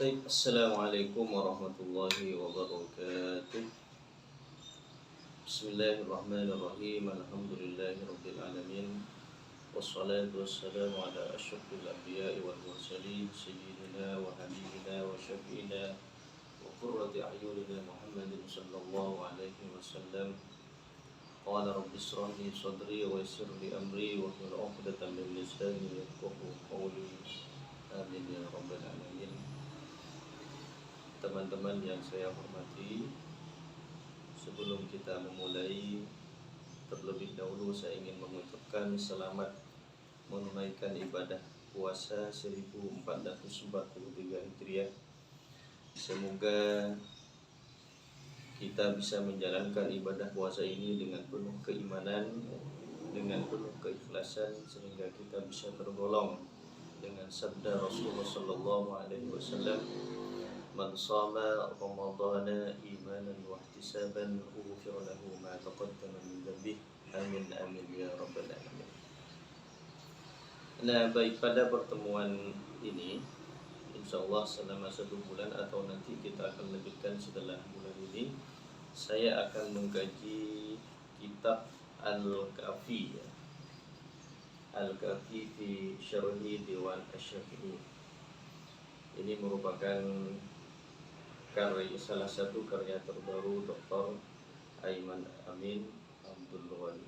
Baik, Assalamualaikum warahmatullahi wabarakatuh. Bismillahirrahmanirrahim. Alhamdulillahirabbil alamin. Wassalatu wassalamu ala asyrafil anbiya'i wal mursalin sayyidina wa habibina wa syafi'ina wa qurrati a'yunina Muhammadin sallallahu alaihi wasallam. Qala rabbi ishrah li sadri wa yassir li amri wa hlul 'uqdatam min lisani yafqahu qawli. Amin ya rabbal alamin. Teman-teman yang saya hormati, sebelum kita memulai, terlebih dahulu saya ingin mengucapkan selamat menunaikan ibadah puasa 1443 Hijriah. Semoga kita bisa menjalankan ibadah puasa ini dengan penuh keimanan, dengan penuh keikhlasan, sehingga kita bisa tergolong dengan sabda Rasulullah sallallahu alaihi wasallam, "Man shama Ramadhana imanan wa ihtisaban ghufira lahu ma taqaddama min dhanbihi." Amin amin ya rabbal alamin. Nah, baik, pada pertemuan ini insyaallah selama 1 bulan atau nanti kita akan lanjutkan setelah bulan ini, saya akan mengkaji kitab Al-Kafi, Al-Kafi fi Syarhi Diwan Asy-Syafi'i. Ini merupakan salah satu karya terbaru Dr. Aiman Amin Abdul Ghani.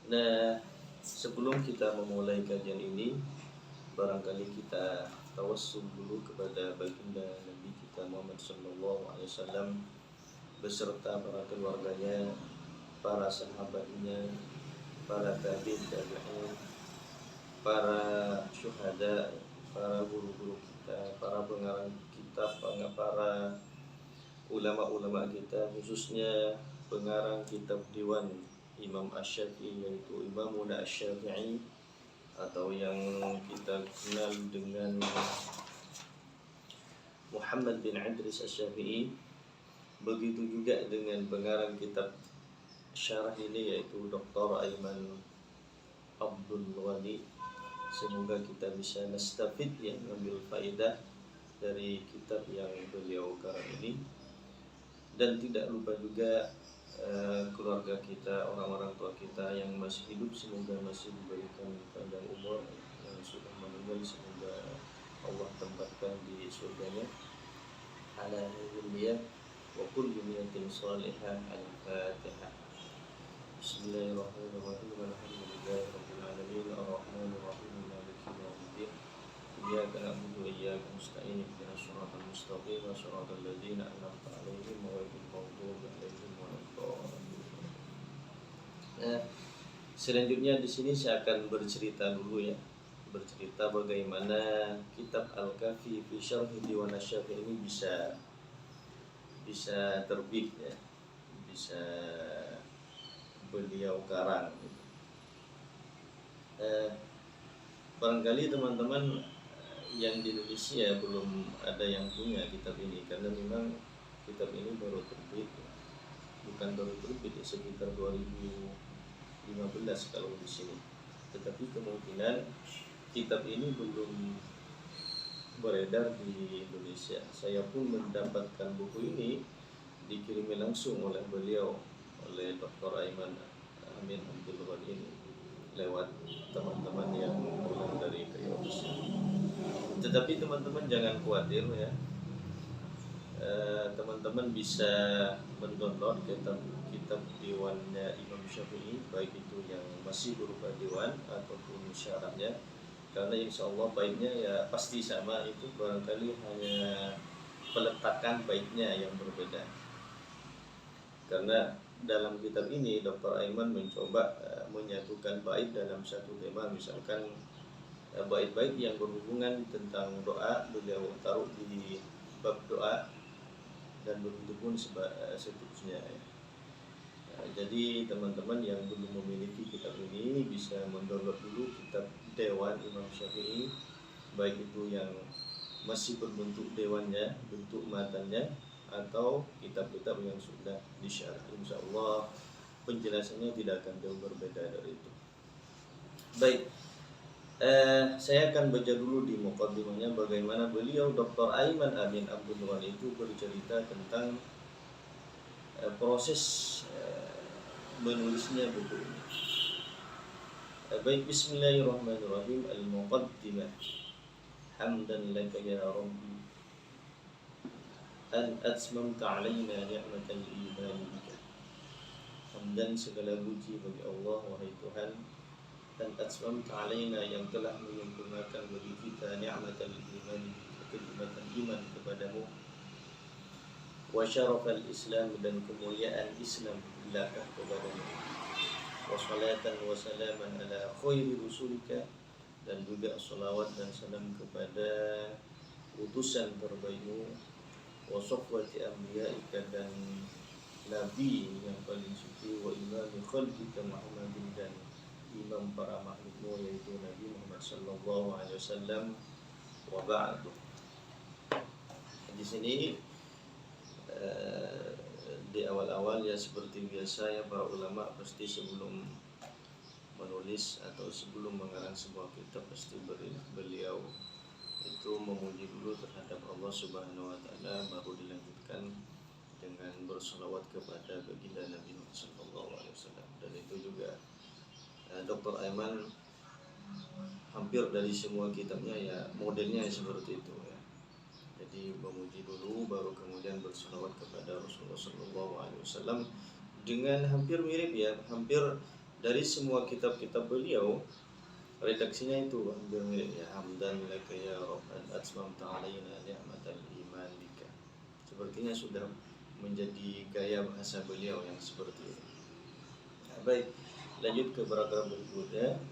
Nah, sebelum kita memulai kajian ini, barangkali kita tawassul dulu kepada baginda Nabi kita Muhammad sallallahu alaihi wasallam beserta para keluarganya, para sahabatnya, para tabi'in, para syuhada, para guru-guru kita, para pengarang kitab, para ulama-ulama kita, khususnya pengarang kitab Diwan Imam Asy-Syafi'i, yaitu Imamuna Asy-Syafi'i atau yang kita kenal dengan Muhammad bin Idris Asy-Syafi'i. Begitu juga dengan pengarang kitab syarah ini, yaitu Dr. Aiman Abdul Ghani. Semoga kita bisa nastafid, ya, mengambil faedah dari kitab yang beliau karang ini. Dan tidak lupa juga keluarga kita, orang-orang tua kita yang masih hidup, semoga masih diberikan panjang umur. Yang sudah meninggal, semoga Allah tempatkan di surganya. Ala hidayah wa kulli niyatin salihah. Al-Fatihah. Bismillahirrahmanirrahim. Alhamdulillahi rabbil alamin. Ar-Rahmanir Rahim. Maliki yaumiddin. Iyyaka na'budu wa iyyaka nasta'in. Ihdinas siratal mustaqim, siratal ladzina an'amta 'alaihim ghairil maghdubi 'alaihim waladdallin. Nah, selanjutnya di sini saya akan bercerita dulu, ya. Bercerita bagaimana kitab Al-Kafi fi Syarhi Diwan Asy-Syafi'i ini bisa terbit, ya. Bisa beliau karang. Barangkali teman-teman yang di Indonesia belum ada yang punya kitab ini, karena memang kitab ini baru terbit, bukan baru terbit, ya, sekitar 2015 kalau di sini. Tetapi kemungkinan kitab ini belum beredar di Indonesia. Saya pun mendapatkan buku ini dikirimi langsung oleh beliau, oleh Dr. Aiman Amin Abdul Ghani ini, lewat teman-teman yang pulang dari Indonesia. Tetapi teman-teman jangan khawatir, ya. Teman-teman bisa mendownload kitab diwannya Imam Syafi'i, baik itu yang masih berupa diwan ataupun syarahnya. Karena insya Allah baiknya ya pasti sama, itu barangkali hanya peletakan baiknya yang berbeda. Karena dalam kitab ini Dr. Aiman mencoba menyatukan bait dalam satu tema. Misalkan bait-bait yang berhubungan tentang doa, beliau taruh di bab doa, dan begitu pun seterusnya, ya. Jadi teman-teman yang belum memiliki kitab ini bisa mendownload dulu kitab Dewan Imam Syafi'i, baik itu yang masih berbentuk dewannya, bentuk matanya, atau kitab-kitab yang sudah disyarah. Insya Allah penjelasannya tidak akan jauh berbeda dari itu. Baik, Saya akan baca dulu di muqaddimahnya bagaimana beliau Dr. Aiman Amin Abdul Ghani itu bercerita tentang proses menulisnya buku ini. Baik, bismillahirrahmanirrahim. Al-Muqaddimah. Hamdan laka ya Rabbi an atmamta alaina ni'matal iman bika. Hamdan, segala puji bagi Allah wahai Tuhan, dan atmamta alaina, yang telah menyempurnakan bagi kita ni'matal iman bika, kenikmatan iman kepadamu, wa syarafal Islam, dan kemuliaan Islam bilaka kepadamu, wa salatan wa salaman ala khairi rusulika, dan juga salawat dan salam kepada utusan terbaikmu, wa safwati anbiyaika, dan nabi yang paling suci, wa imami khalqika Muhammadin, dan imam para makhlukmu yaitu Nabi Muhammad sallallahu alaihi wasallam, wa ba'du. Di sini di awal-awal ya seperti biasa ya, para ulama pasti sebelum menulis atau sebelum mengarang sebuah kitab pasti beliau itu memuji dulu terhadap Allah Subhanahu wa taala, baru dilanjutkan dengan berselawat kepada baginda Nabi Muhammad sallallahu alaihi wasallam. Dan itu juga Dr. Aiman hampir dari semua kitabnya ya modelnya seperti itu ya. Jadi memuji dulu baru kemudian berselawat kepada Rasulullah sallallahu alaihi wasallam, dengan hampir mirip ya, hampir dari semua kitab-kitab beliau redaksinya itu hampir mirip ya. Hamdan laka ya Rabb an atmamta alaina ni'matal iman bika. Sepertinya sudah menjadi gaya bahasa beliau yang seperti itu. Nah, baik, lanjut ke paragraf berikutnya.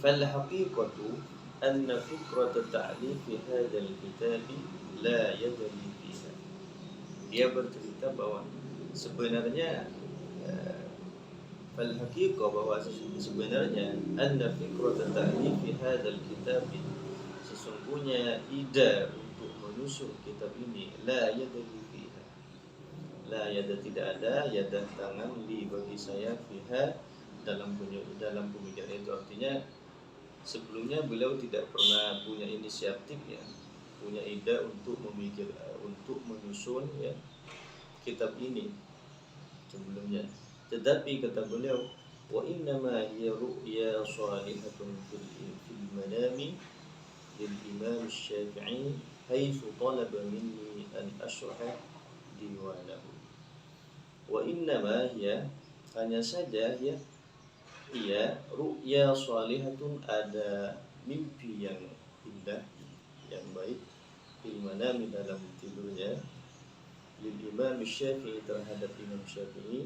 Fal haqiqatu anna fikrat ta'lif hadzal kitab la yadri fiha. Dia bercerita bahwa sebenarnya fal haqiqah, bahwa sebenarnya anna fikrat ta'lif hadzal kitab, sesungguhnya ide untuk menyusun kitab ini, la yadri fiha, la yada, tidak ada, yadah tangan, li bagi saya, fiha dalam pemikiran itu. Artinya sebelumnya beliau tidak pernah punya inisiatif ya, punya ide untuk untuk menyusun ya kitab ini sebelumnya. Tetapi kata beliau, wa innama hiya ru'ya salihatun fil manami lil Imam Syafi'i haitsu talaba minni an ashraha diwanahu. Wa innama hiya, hanya saja ya, ia ru'ya salihatun, ada mimpi yang indah, yang baik, fil manami dalam tidurnya, lil Imam Syafi'i terhadap Imam Syafi'i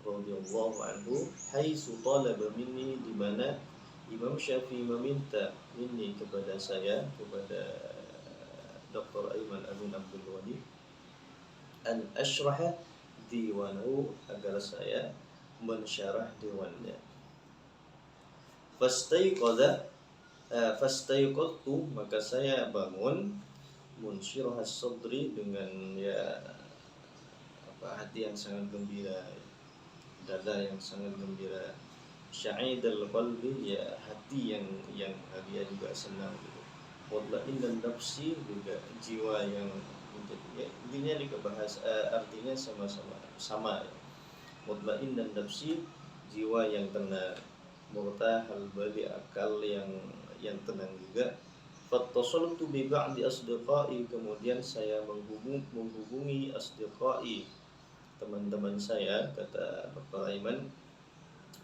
radhiyallahu anhu, haitsu talaba minni, di mana Imam Syafi'i meminta minni kepada saya, kepada Dr. Aiman Amin Abdul Ghani, an ashraha diwanahu, agar saya mensyarah diwannya. Fastaiqadtu, maka saya bangun, munsyirahas sadri, dengan ya hati yang sangat gembira, dada yang sangat gembira, sya'idal qalbi, ya hati yang dia juga senang gitu. Mutmainnan nafsi, juga jiwa yang menjadi ya, intinya dibahas artinya sama ya. Mutmainnan nafsi, jiwa yang tenang, murtahal bali, akal yang tenang juga. Fattasaltu bi ba'di asdiqai, kemudian saya menghubungi asdiqai, teman-teman saya, kata Dr. Aiman,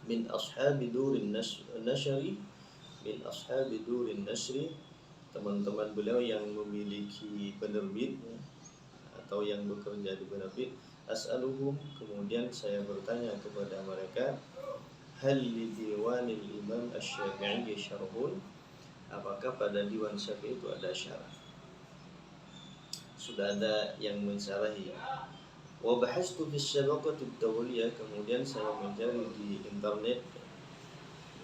min ashabi durin nasyri, min ashabi durin nasri, teman-teman beliau yang memiliki penerbit atau yang bekerja di penerbit. As'aluhum, kemudian saya bertanya kepada mereka, hal li diwanil Imam Asy-Syafi'i syarhun, apakah pada diwan Syafi'i itu ada syarah? Sudah ada yang mensyarahi. Wa bahastu fi syabaqati ad-dawliyah, kemudian saya mencari di internet.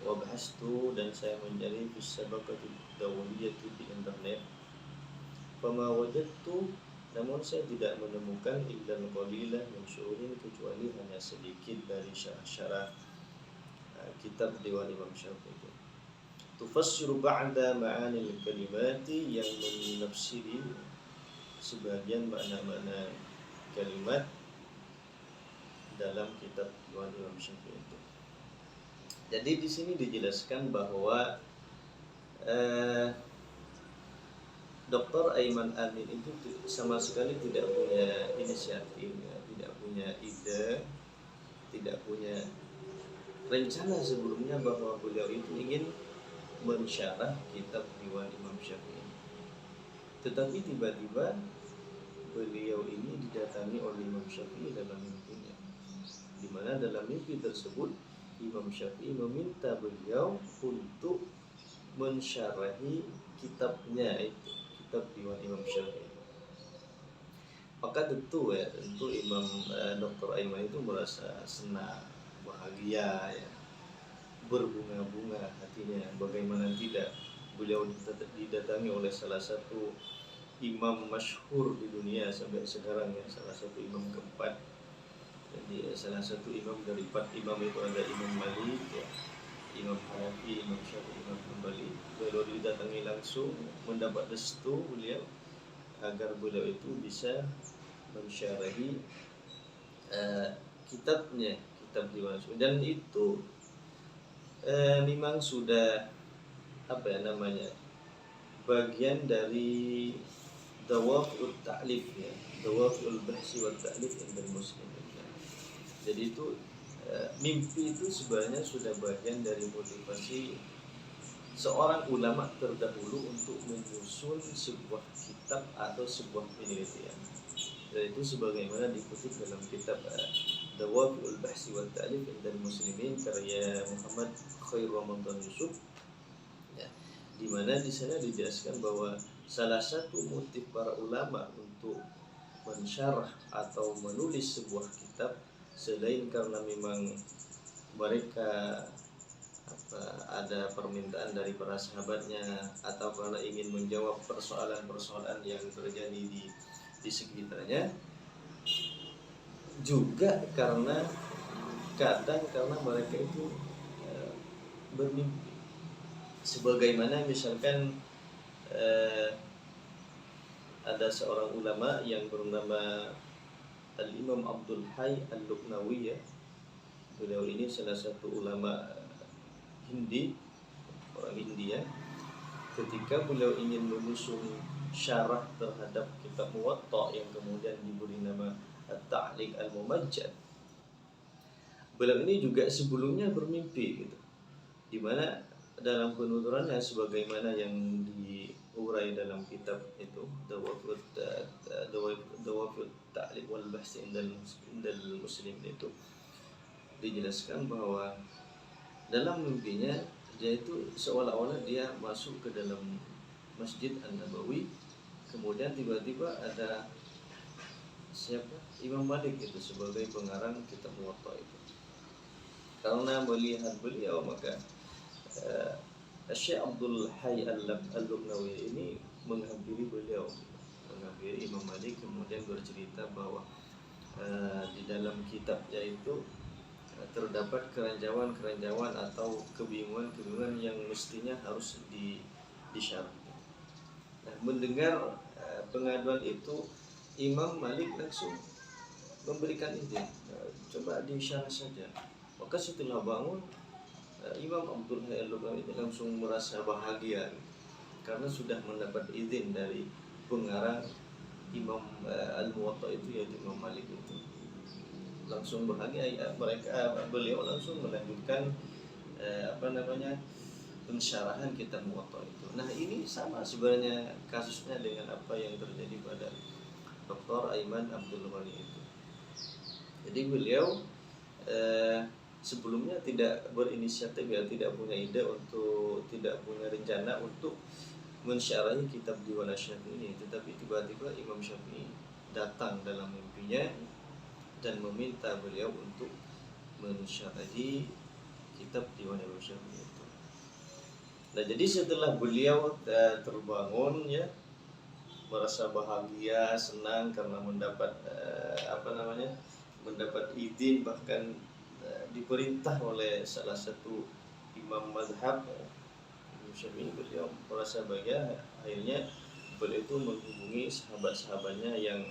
Wa bahastu, dan saya mencari fi syabaqati ad-dawliyah di internet. Fama wajadtu, namun saya tidak menemukan illa qalilan min syuruhin, kecuali hanya sedikit dari syarah-syarah kitab Diwan Imam Syafi'i. tufassiru ba'da ma'anil kalimati, yang menafsiri sebagian makna-makna kalimat dalam kitab Diwan Imam Syafi'i itu. Jadi di sini dijelaskan bahwa Dr. Aiman Amin itu sama sekali tidak punya inisiatif, tidak punya ide, tidak punya rencana sebelumnya bahwa beliau itu ingin mensyarah kitab Diwan Imam Syafi'i. Tetapi tiba-tiba beliau ini didatangi oleh Imam Syafi'i dalam mimpinya, di mana dalam mimpi tersebut Imam Syafi'i meminta beliau untuk mensyarahi kitabnya itu, kitab Diwan Imam Syafi'i. Maka tentu Imam Dr. Aiman itu merasa senang, bahagia ya, berbunga-bunga hatinya. Bagaimana tidak, beliau didatangi oleh salah satu imam masyhur di dunia sampai sekarang ya, salah satu imam keempat. Jadi salah satu imam dari 4 imam itu ada Imam Malik ya, Imam Hanafi, Imam Syafi'i, Imam Hambali. Beliau didatangi langsung, mendapat restu beliau agar beliau itu bisa mensyarahi kitabnya, kitab Diwan. Dan itu memang sudah bagian dari dawaful ta'lif ya, dawaful bahsi wa ta'lif indal muslim. Jadi itu mimpi itu sebenarnya sudah bagian dari motivasi seorang ulama terdahulu untuk menyusun sebuah kitab atau sebuah penelitian. Dan itu sebagaimana dikutip dalam kitab Dawaful Bahsi wa Ta'lif indal Muslimin karya Muhammad Khair Ramadan Yusuf ya, di mana di sana dijelaskan bahwa salah satu motif para ulama untuk mensyarah atau menulis sebuah kitab, selain karena memang mereka ada permintaan dari para sahabatnya, atau karena ingin menjawab persoalan-persoalan yang terjadi di sekitarnya, juga karena mereka itu bermimpi. Sebagaimana misalkan ada seorang ulama yang bernama Al-Imam Abdul Hayy Al-Luqnawi ya. Beliau ini salah satu ulama Hindi, orang India. Ketika beliau ingin menyusun syarah terhadap kitab Muwatta yang kemudian diberi nama At-Ta'liq Al-Mumajjad, beliau ini juga sebelumnya bermimpi gitu, di mana dalam penuturannya sebagaimana yang diurai dalam kitab itu Dawafut Ta'liq wal Bahs indal Muslim itu dijelaskan bahwa dalam mimpinya dia itu seolah-olah dia masuk ke dalam Masjid An-Nabawi, kemudian tiba-tiba ada Imam Malik itu sebagai pengarang kitab Muwatta itu. Karena melihat beliau, maka Syekh Abdul Hayy Al-Luqnawi ini menghampiri beliau, menghampiri Imam Malik, kemudian bercerita bahwa di dalam kitabnya itu terdapat keranjauan atau kebingungan yang mestinya harus disyarah. Nah, mendengar pengaduan itu, Imam Malik langsung memberikan izin, coba disyarah saja. Maka setelah bangun, Imam Abdul Hayy Al-Luqnawi itu langsung merasa bahagia karena sudah mendapat izin dari pengarang Imam Al-Muwatta itu, yaitu Imam Malik itu. Langsung bahagia beliau langsung melanjutkan pensyarahan kitab Muwatta itu. Nah, ini sama sebenarnya kasusnya dengan apa yang terjadi pada Dr. Aiman Abdul Ghani itu. Jadi beliau sebelumnya tidak berinisiatif ya, tidak punya ide tidak punya rencana untuk mensyarahi kitab Diwan Syafi'i ini, tetapi tiba-tiba Imam Syafi'i datang dalam mimpinya dan meminta beliau untuk mensyarahi kitab Diwan Imam Syafi'i itu. Nah, jadi setelah beliau terbangun ya, merasa bahagia, senang karena mendapat mendapat izin, bahkan diperintah oleh salah satu imam mazhab Imam Syafi'i, beliau merasa bahagia. Akhirnya beliau itu menghubungi sahabat-sahabatnya yang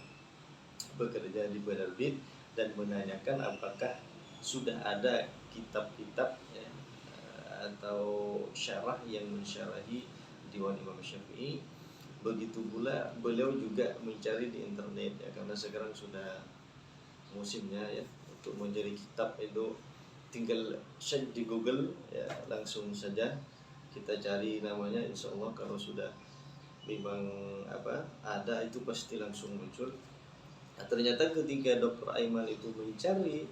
bekerja di penerbit dan menanyakan apakah sudah ada kitab-kitab ya, atau syarah yang mensyarahi Diwan Imam Syafi'i. Begitu pula beliau juga mencari di internet ya, karena sekarang sudah musimnya ya untuk mencari kitab itu tinggal search di Google ya, langsung saja kita cari namanya, insya Allah kalau sudah memang ada itu pasti langsung muncul. Nah, ternyata ketika Dr. Aiman itu mencari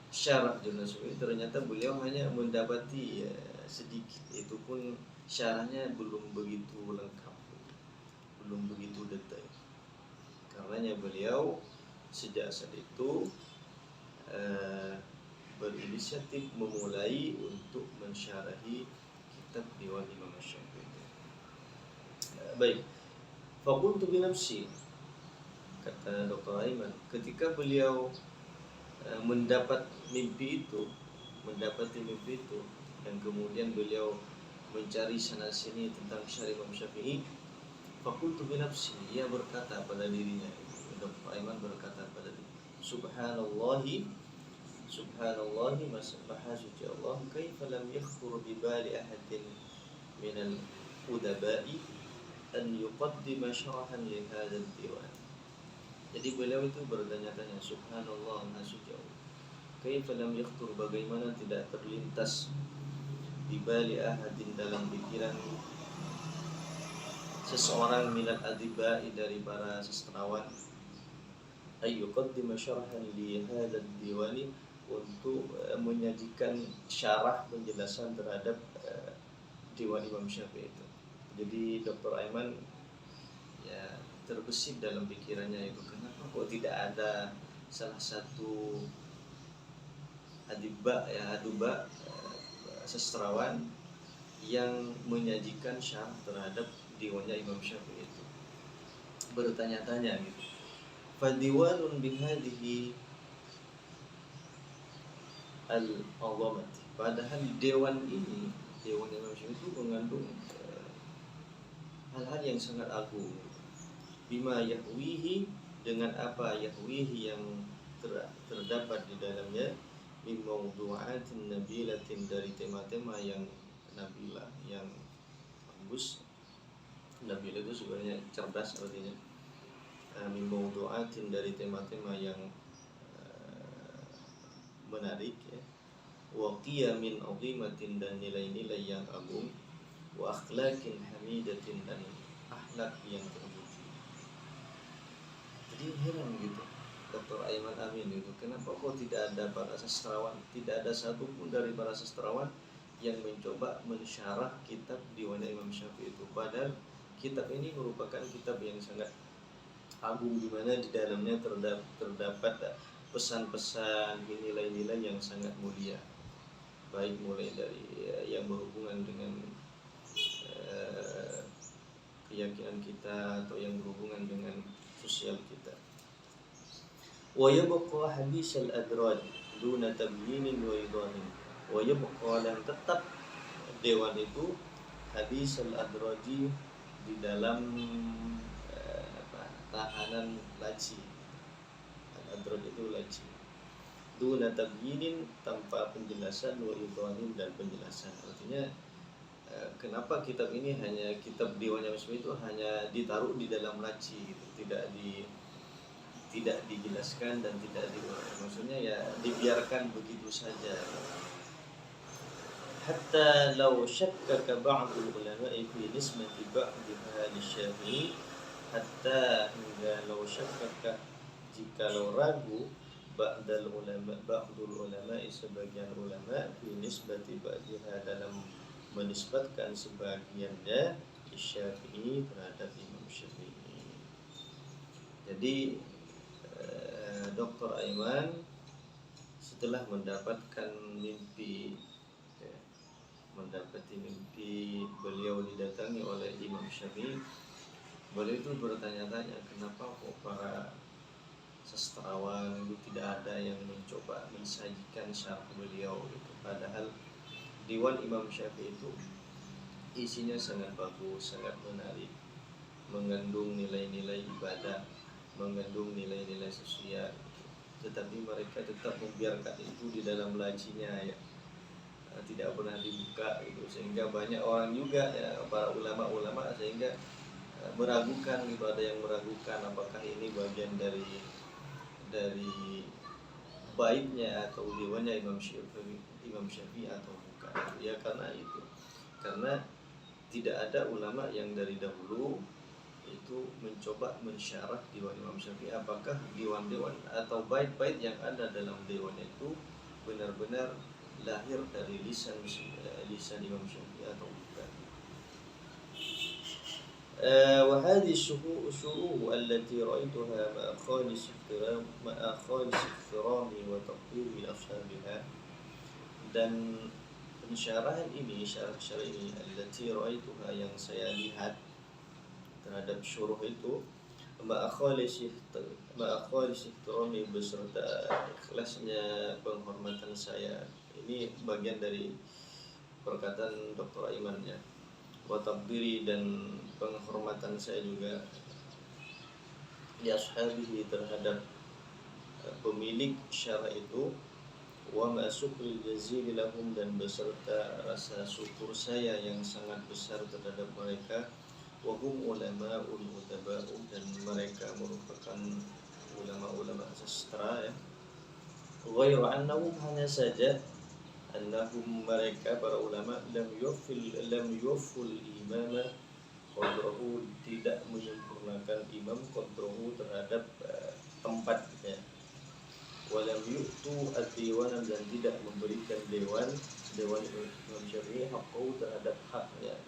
syarah Jurnal Syafi'i, ternyata beliau hanya mendapati ya, sedikit, itu pun syarahnya belum begitu lengkap, belum begitu detail. Karenanya beliau sejak saat itu berinisiatif memulai untuk mensyarahi kitab Diwan Imam Syafi'i. Baik, faqultu bi nafsi, kata Dr. Aiman, ketika beliau mendapati mimpi itu, dan kemudian beliau mencari sana sini tentang syarah Imam Syafi'i, faqultu bi nafsi, ia berkata pada dirinya, Dr. Aiman berkata pada dirinya, subhanallahi maha suci Allah, kaifa lam yakhthur bi bali ahadin minal udaba'i an yuqaddima syarahan li hadzal diwan. Jadi beliau itu bertanya-tanya, subhanallah, maha suci Allah, kaifa lam yakhthur, bagaimana tidak terlintas di bali ahadin, dalam pikiran seseorang, minal adibai, dari para sastrawan, ay yuqaddima syarahan li hadzal diwani, untuk menyajikan syarah penjelasan terhadap Diwan Imam Syafi'i itu. Jadi Dr. Aiman ya terbesit dalam pikirannya itu, kenapa kok tidak ada salah satu aduba sastrawan yang menyajikan syarah terhadap diwannya Imam Syafi'i itu. Bertanya-tanya gitu. Fadiwanun bihadihi al-azamati, padahal dewan Imam Syafi'i itu mengandung hal-hal yang sangat agung. Bima yahwihi, dengan apa yahwihi, yang terdapat di dalamnya, min mawdu'atin nabilatin, dari tema-tema yang nabilah, yang bagus. Nabilah itu sebenarnya cerdas artinya. Min mawdu'atin, dari tema-tema yang menarik ya. Wa qiyamin azimatin, dan nilai-nilai yang agung. Wa akhlaqin hamidatin, dan akhlak yang terpuji. Jadi heran gitu Dr. Aiman Amin itu, kenapa kok tidak ada para sastrawan, tidak ada satupun dari para sastrawan yang mencoba mensyarah kitab Diwan Imam Syafi'i itu. Padahal kitab ini merupakan kitab yang sangat agung, di mana di dalamnya terdapat pesan-pesan, nilai-nilai yang sangat mulia, baik mulai dari yang berhubungan dengan keyakinan kita atau yang berhubungan dengan sosial kita. Wa yabqa habisal adraj duna tabyinin wa idahin. Wa yabqa, dan tetap dewan itu, habisal adraji, di dalam tahanan laci. Al-adraj itu laci. Duna tabyinin, tanpa penjelasan, wa idahin, dan penjelasan. Artinya kenapa kitab ini, hanya kitab Diwan Imam Syafi'i itu hanya ditaruh di dalam laci gitu, tidak dijelaskan dan tidak maksudnya ya dibiarkan begitu saja. Hatta law syakkaka ba'dul ulama'i fi nisbati ba'di ahli Syafi'i, hatta hingga law syakkaka, jikalau ragu, ba'dul ulama'i, sebagian ulama, fi nisbati ba'diha, dalam menisbatkan sebagiannya Syafi'i, terhadap Imam Syafi'i. Jadi Dr. Aiman setelah mendapatkan mimpi, mendapati mimpi beliau didatangi oleh Imam Syafi'i, beliau itu bertanya-tanya, kenapa kok para sastrawan itu tidak ada yang mencoba mensajikan syarah beliau itu. Padahal Diwan Imam Syafi'i itu isinya sangat bagus, sangat menarik, mengandung nilai-nilai ibadah, mengandung nilai-nilai sosial, tetapi mereka tetap membiarkan itu di dalam lacinya ya, tidak pernah dibuka gitu, sehingga banyak orang juga ya, para ulama-ulama sehingga meragukan gitu, ada yang meragukan apakah ini bagian dari baiknya atau dewannya Imam Syafi'i atau bukan ya, karena itu, karena tidak ada ulama yang dari dahulu itu mencoba mensyarah diwan Imam Syafi'i, apakah diwan-diwan atau bait-bait yang ada dalam diwan itu benar-benar lahir dari lisan Imam Syafi'i atau bukan. وهذه الشروح التي رأيتها مع خالص احترامي وتقديري لأصحابها, dan pensyarahan ini, syarah-syarah ini, allati ra'aituha, yang saya lihat terhadap syuruh itu, ma'akhalis ihtirami, beserta ikhlasnya penghormatan saya. Ini bagian dari perkataan Dr. Aiman ya, wa taqdiri, dan penghormatan saya juga li ashabihi, terhadap pemilik syarah itu, wa ma syukril jazil lahum, dan beserta rasa syukur saya yang sangat besar terhadap mereka, wa hum ulama'ul mutaba'u, dan mereka merupakan ulama-ulama sastra ya, ghairu annahum, hanya saja, annahum, mereka para ulama, lam yuwafful imama qadrahu, tidak menyempurnakan imam qadrahu, terhadap tempatnya, walam yu'tu ad-diwan, dan tidak memberikan dewan Imam Syafi'i haqqahu, terhadap haknya.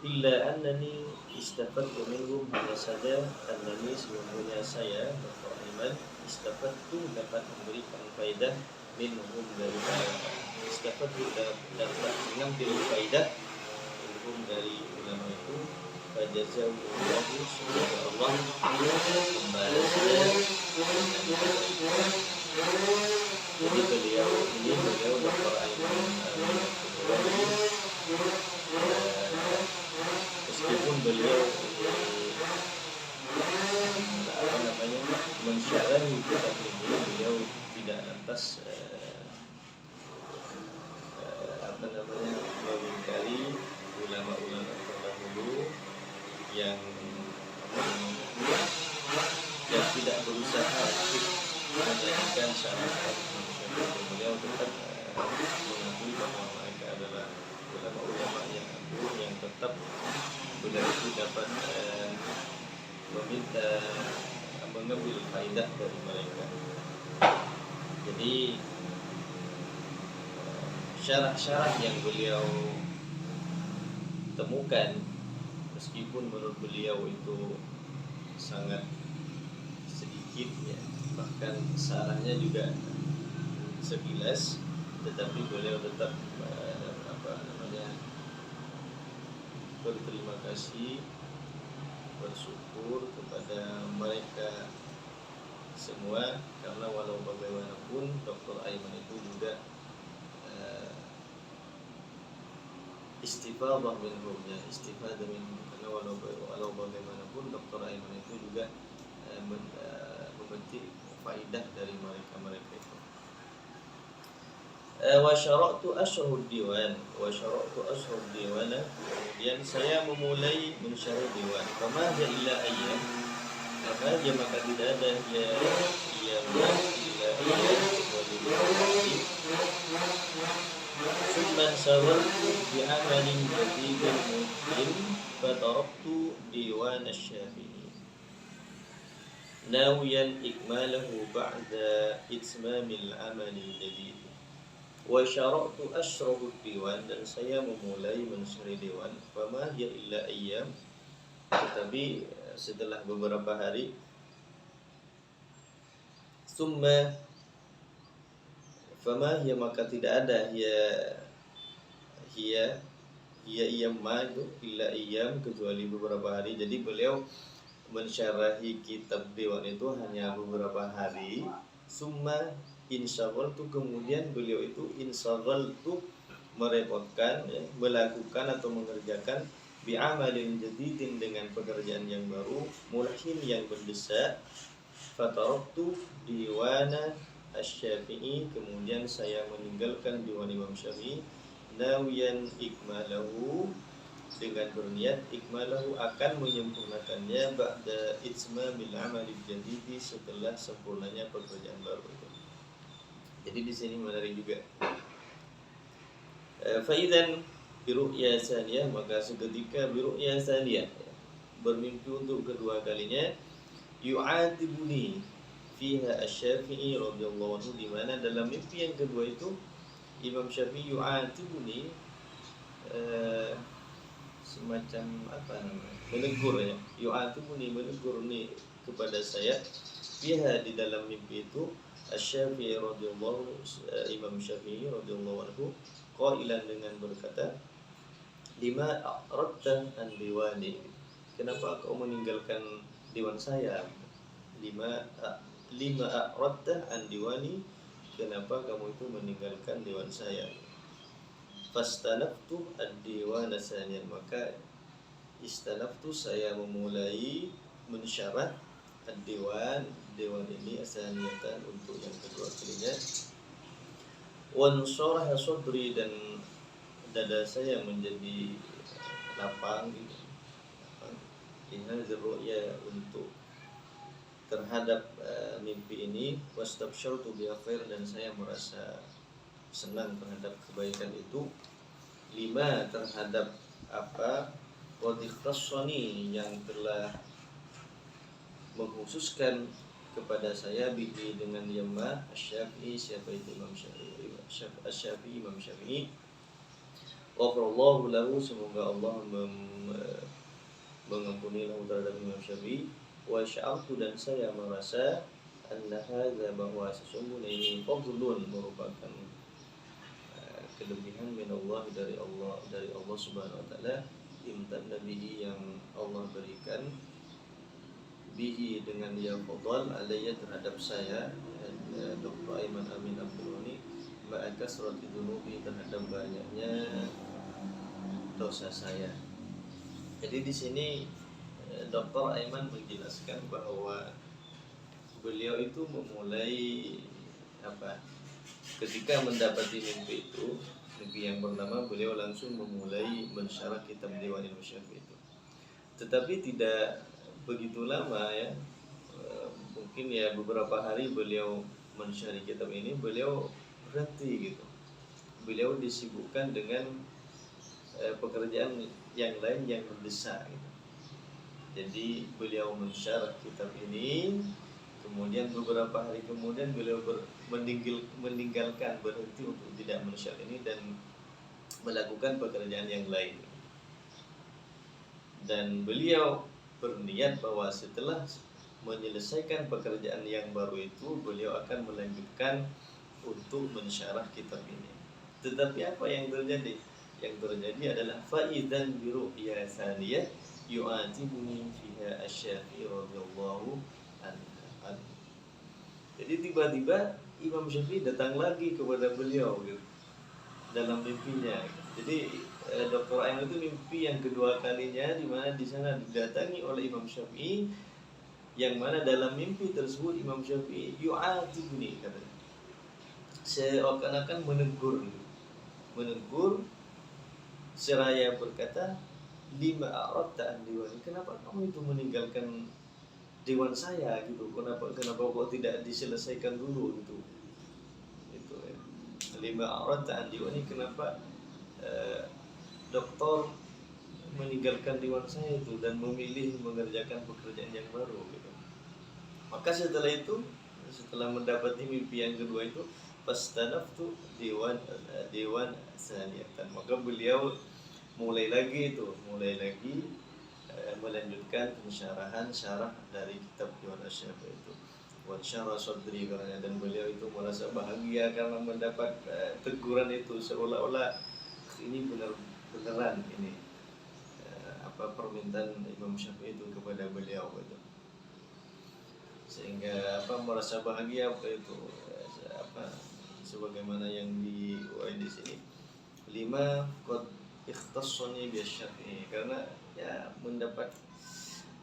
Illa annani istafadtu minhum, hanya saja annani, sesungguhnya saya Dr. Aiman, istafadtu, dapat memberikan faedah, minhum, dari mereka, istafadtu, dapat mengambil faedah, minhum, dari ulama itu, fajazahullahu, semoga Allah membalasnya. Jadi beliau Dr. Aiman meskipun beliau mensyarahi kitab ini, beliau tidak lantas mengingkari ulama-ulama terdahulu yang tidak berusaha untuk menjadikan syariat manusia. Beliau tetap mengakui bahwa mereka adalah ulama-ulama yang agung, yang tetap beliau itu dapat mengambil faedah dari mereka. Jadi syarah-syarah yang beliau temukan, meskipun menurut beliau itu sangat sedikit ya, bahkan sarahnya juga sekilas, tetapi beliau tetap berterima kasih, bersyukur kepada mereka semua, karena walau bagaimanapun Dr. Aiman itu juga istifadah minhum, karena walau bagaimanapun Dr. Aiman itu juga memetik faidah dari mereka itu. Wa syara'tu ashrud diwan, kemudian saya memulai mensyarah diwan. Fama ja illa ayyam, maka dia maka tidak ada illa ayyam. Summan sawartu bi'amalin jadidin mungkin, fataraktu diwan asy-Syafi'i nawiyan ikmalahu ba'da itmamil amalil jadid. Wa syara'tu asyrahud diwan, dan saya memulai mensyarah diwan. Fama hiya illa ayyam, tetapi setelah beberapa hari. Summa, fama hiya, maka tidak ada, hiya iyam itu illa iyam, kecuali beberapa hari. Jadi beliau mensyarahi kitab diwan itu hanya beberapa hari. Summa insyaghaltu, kemudian beliau itu insyaghaltu, merepotkan, ya, melakukan atau mengerjakan bi'amalin jadidin dengan pekerjaan yang baru, mulhin yang mendesak. Fataraktu diwana asy-Syafi'i, kemudian saya meninggalkan diwan Imam Syafi'i, nawiyan ikmalahu, dengan berniat ikmalahu akan menyempurnakannya ba'da itmamil amali jadidi, setelah sempurnanya pekerjaan baru itu. Jadi di sini menarik juga. Faidan biru'ya saniyah, maka seketika biru'ya saniyah, bermimpi untuk kedua kalinya, yu'atibuni fiha asy-Syafi'i radhiyallahu anhu, di mana dalam mimpi yang kedua itu Imam Syafi'i yu'atibuni, semacam apa namanya, menegur, ya, yu'atibuni, menegur nih kepada saya, fiha, di dalam mimpi itu, asy-Syafi'i radhiyallahu, Imam Syafi'i radhiyallahu anhu, qailan, dengan berkata, lima a'radta an diwani, kenapa kau meninggalkan diwan saya? Lima a'radta an diwani, kenapa kamu itu meninggalkan diwan saya? Fastanaftu ad-diwana saniyan, maka istanaftu, saya memulai mensyarah ad-diwan, diwan ini asaniyatan, untuk yang kedua kalinya. Wansharah sadri, dan dada saya menjadi lapang gitu. Ini ru'ya, untuk terhadap mimpi ini. Wastabsyartu bi khair, dan saya merasa senang terhadap kebaikan itu. Lima, terhadap apa, qad ikhtassani, yang telah mengkhususkan kepada saya, bihi, dengan yamma, asy-Syafi'i, siapa itu Imam Syafi'i, asy-Syafi'i, Imam Syafi'i. Ghafarallahu lahu, semoga Allah mengampuni lahu, terhadap Imam Syafi'i. Wa sya'artu, dan saya merasa, anna hadza, bahwa sesungguhnya ini, fadlun, merupakan kelebihan min Allah, dari Allah Subhanahu wa taala, imtanna bihi, yang Allah berikan, bihi, dengan ya fadl, alayya, terhadap saya, Dr. Aiman Amin Abdul Ghani, ma'a kasrati dzunubi, terhadap banyaknya dosa saya. Jadi di sini Dr. Aiman menjelaskan bahwa beliau itu memulai apa, ketika mendapati mimpi itu, mimpi yang pertama, beliau langsung memulai mensyarah kitab Diwan Imam Syafi'i itu. Tetapi tidak begitu lama, ya, mungkin ya beberapa hari beliau mensyarah kitab ini, beliau berhenti gitu. Beliau disibukkan dengan pekerjaan yang lain yang mendesak gitu. Jadi beliau mensyarah kitab ini, kemudian beberapa hari kemudian beliau meninggalkan, berhenti untuk tidak mensyarah ini dan melakukan pekerjaan yang lain. Dan beliau berniat bahwa setelah menyelesaikan pekerjaan yang baru itu, beliau akan melanjutkan untuk mensyarah kitab ini. Tetapi apa yang terjadi? Yang terjadi adalah fa'idzan bi ru'ya tsaniyah yu'atibuni fiha asy-Syafi'i radhiyallahu anhu. Jadi tiba-tiba Imam Syafi'i datang lagi kepada beliau gitu, dalam mimpinya. Jadi Dr. Aiman itu mimpi yang kedua kalinya, di mana di sana didatangi oleh Imam Syafi'i, yang mana dalam mimpi tersebut Imam Syafi'i yu'atibuni, katanya, seakan-akan menegur seraya berkata, lima a'radta an diwani, kenapa kamu itu meninggalkan diwan saya gitu, kenapa kok tidak diselesaikan dulu gitu, itu ya. Lima a'radta an diwani, kenapa doktor meninggalkan diwan saya itu dan memilih mengerjakan pekerjaan yang baru gitu. Maka setelah itu, setelah mendapati mimpi yang kedua itu, fastanaftu diwan saniyatan, maka beliau mulai lagi melanjutkan pensyarahan syarah dari kitab Diwan Asy-Syafi'i itu. Wa syarah sadri, dan beliau itu merasa bahagia karena mendapat teguran itu, seolah-olah ini beneran ini permintaan Imam Syafi'i itu kepada beliau itu, sehingga merasa bahagia itu, sebagaimana yang diuraikan di sini, lima qad ikhtassani bi Syafi'i, karena ya mendapat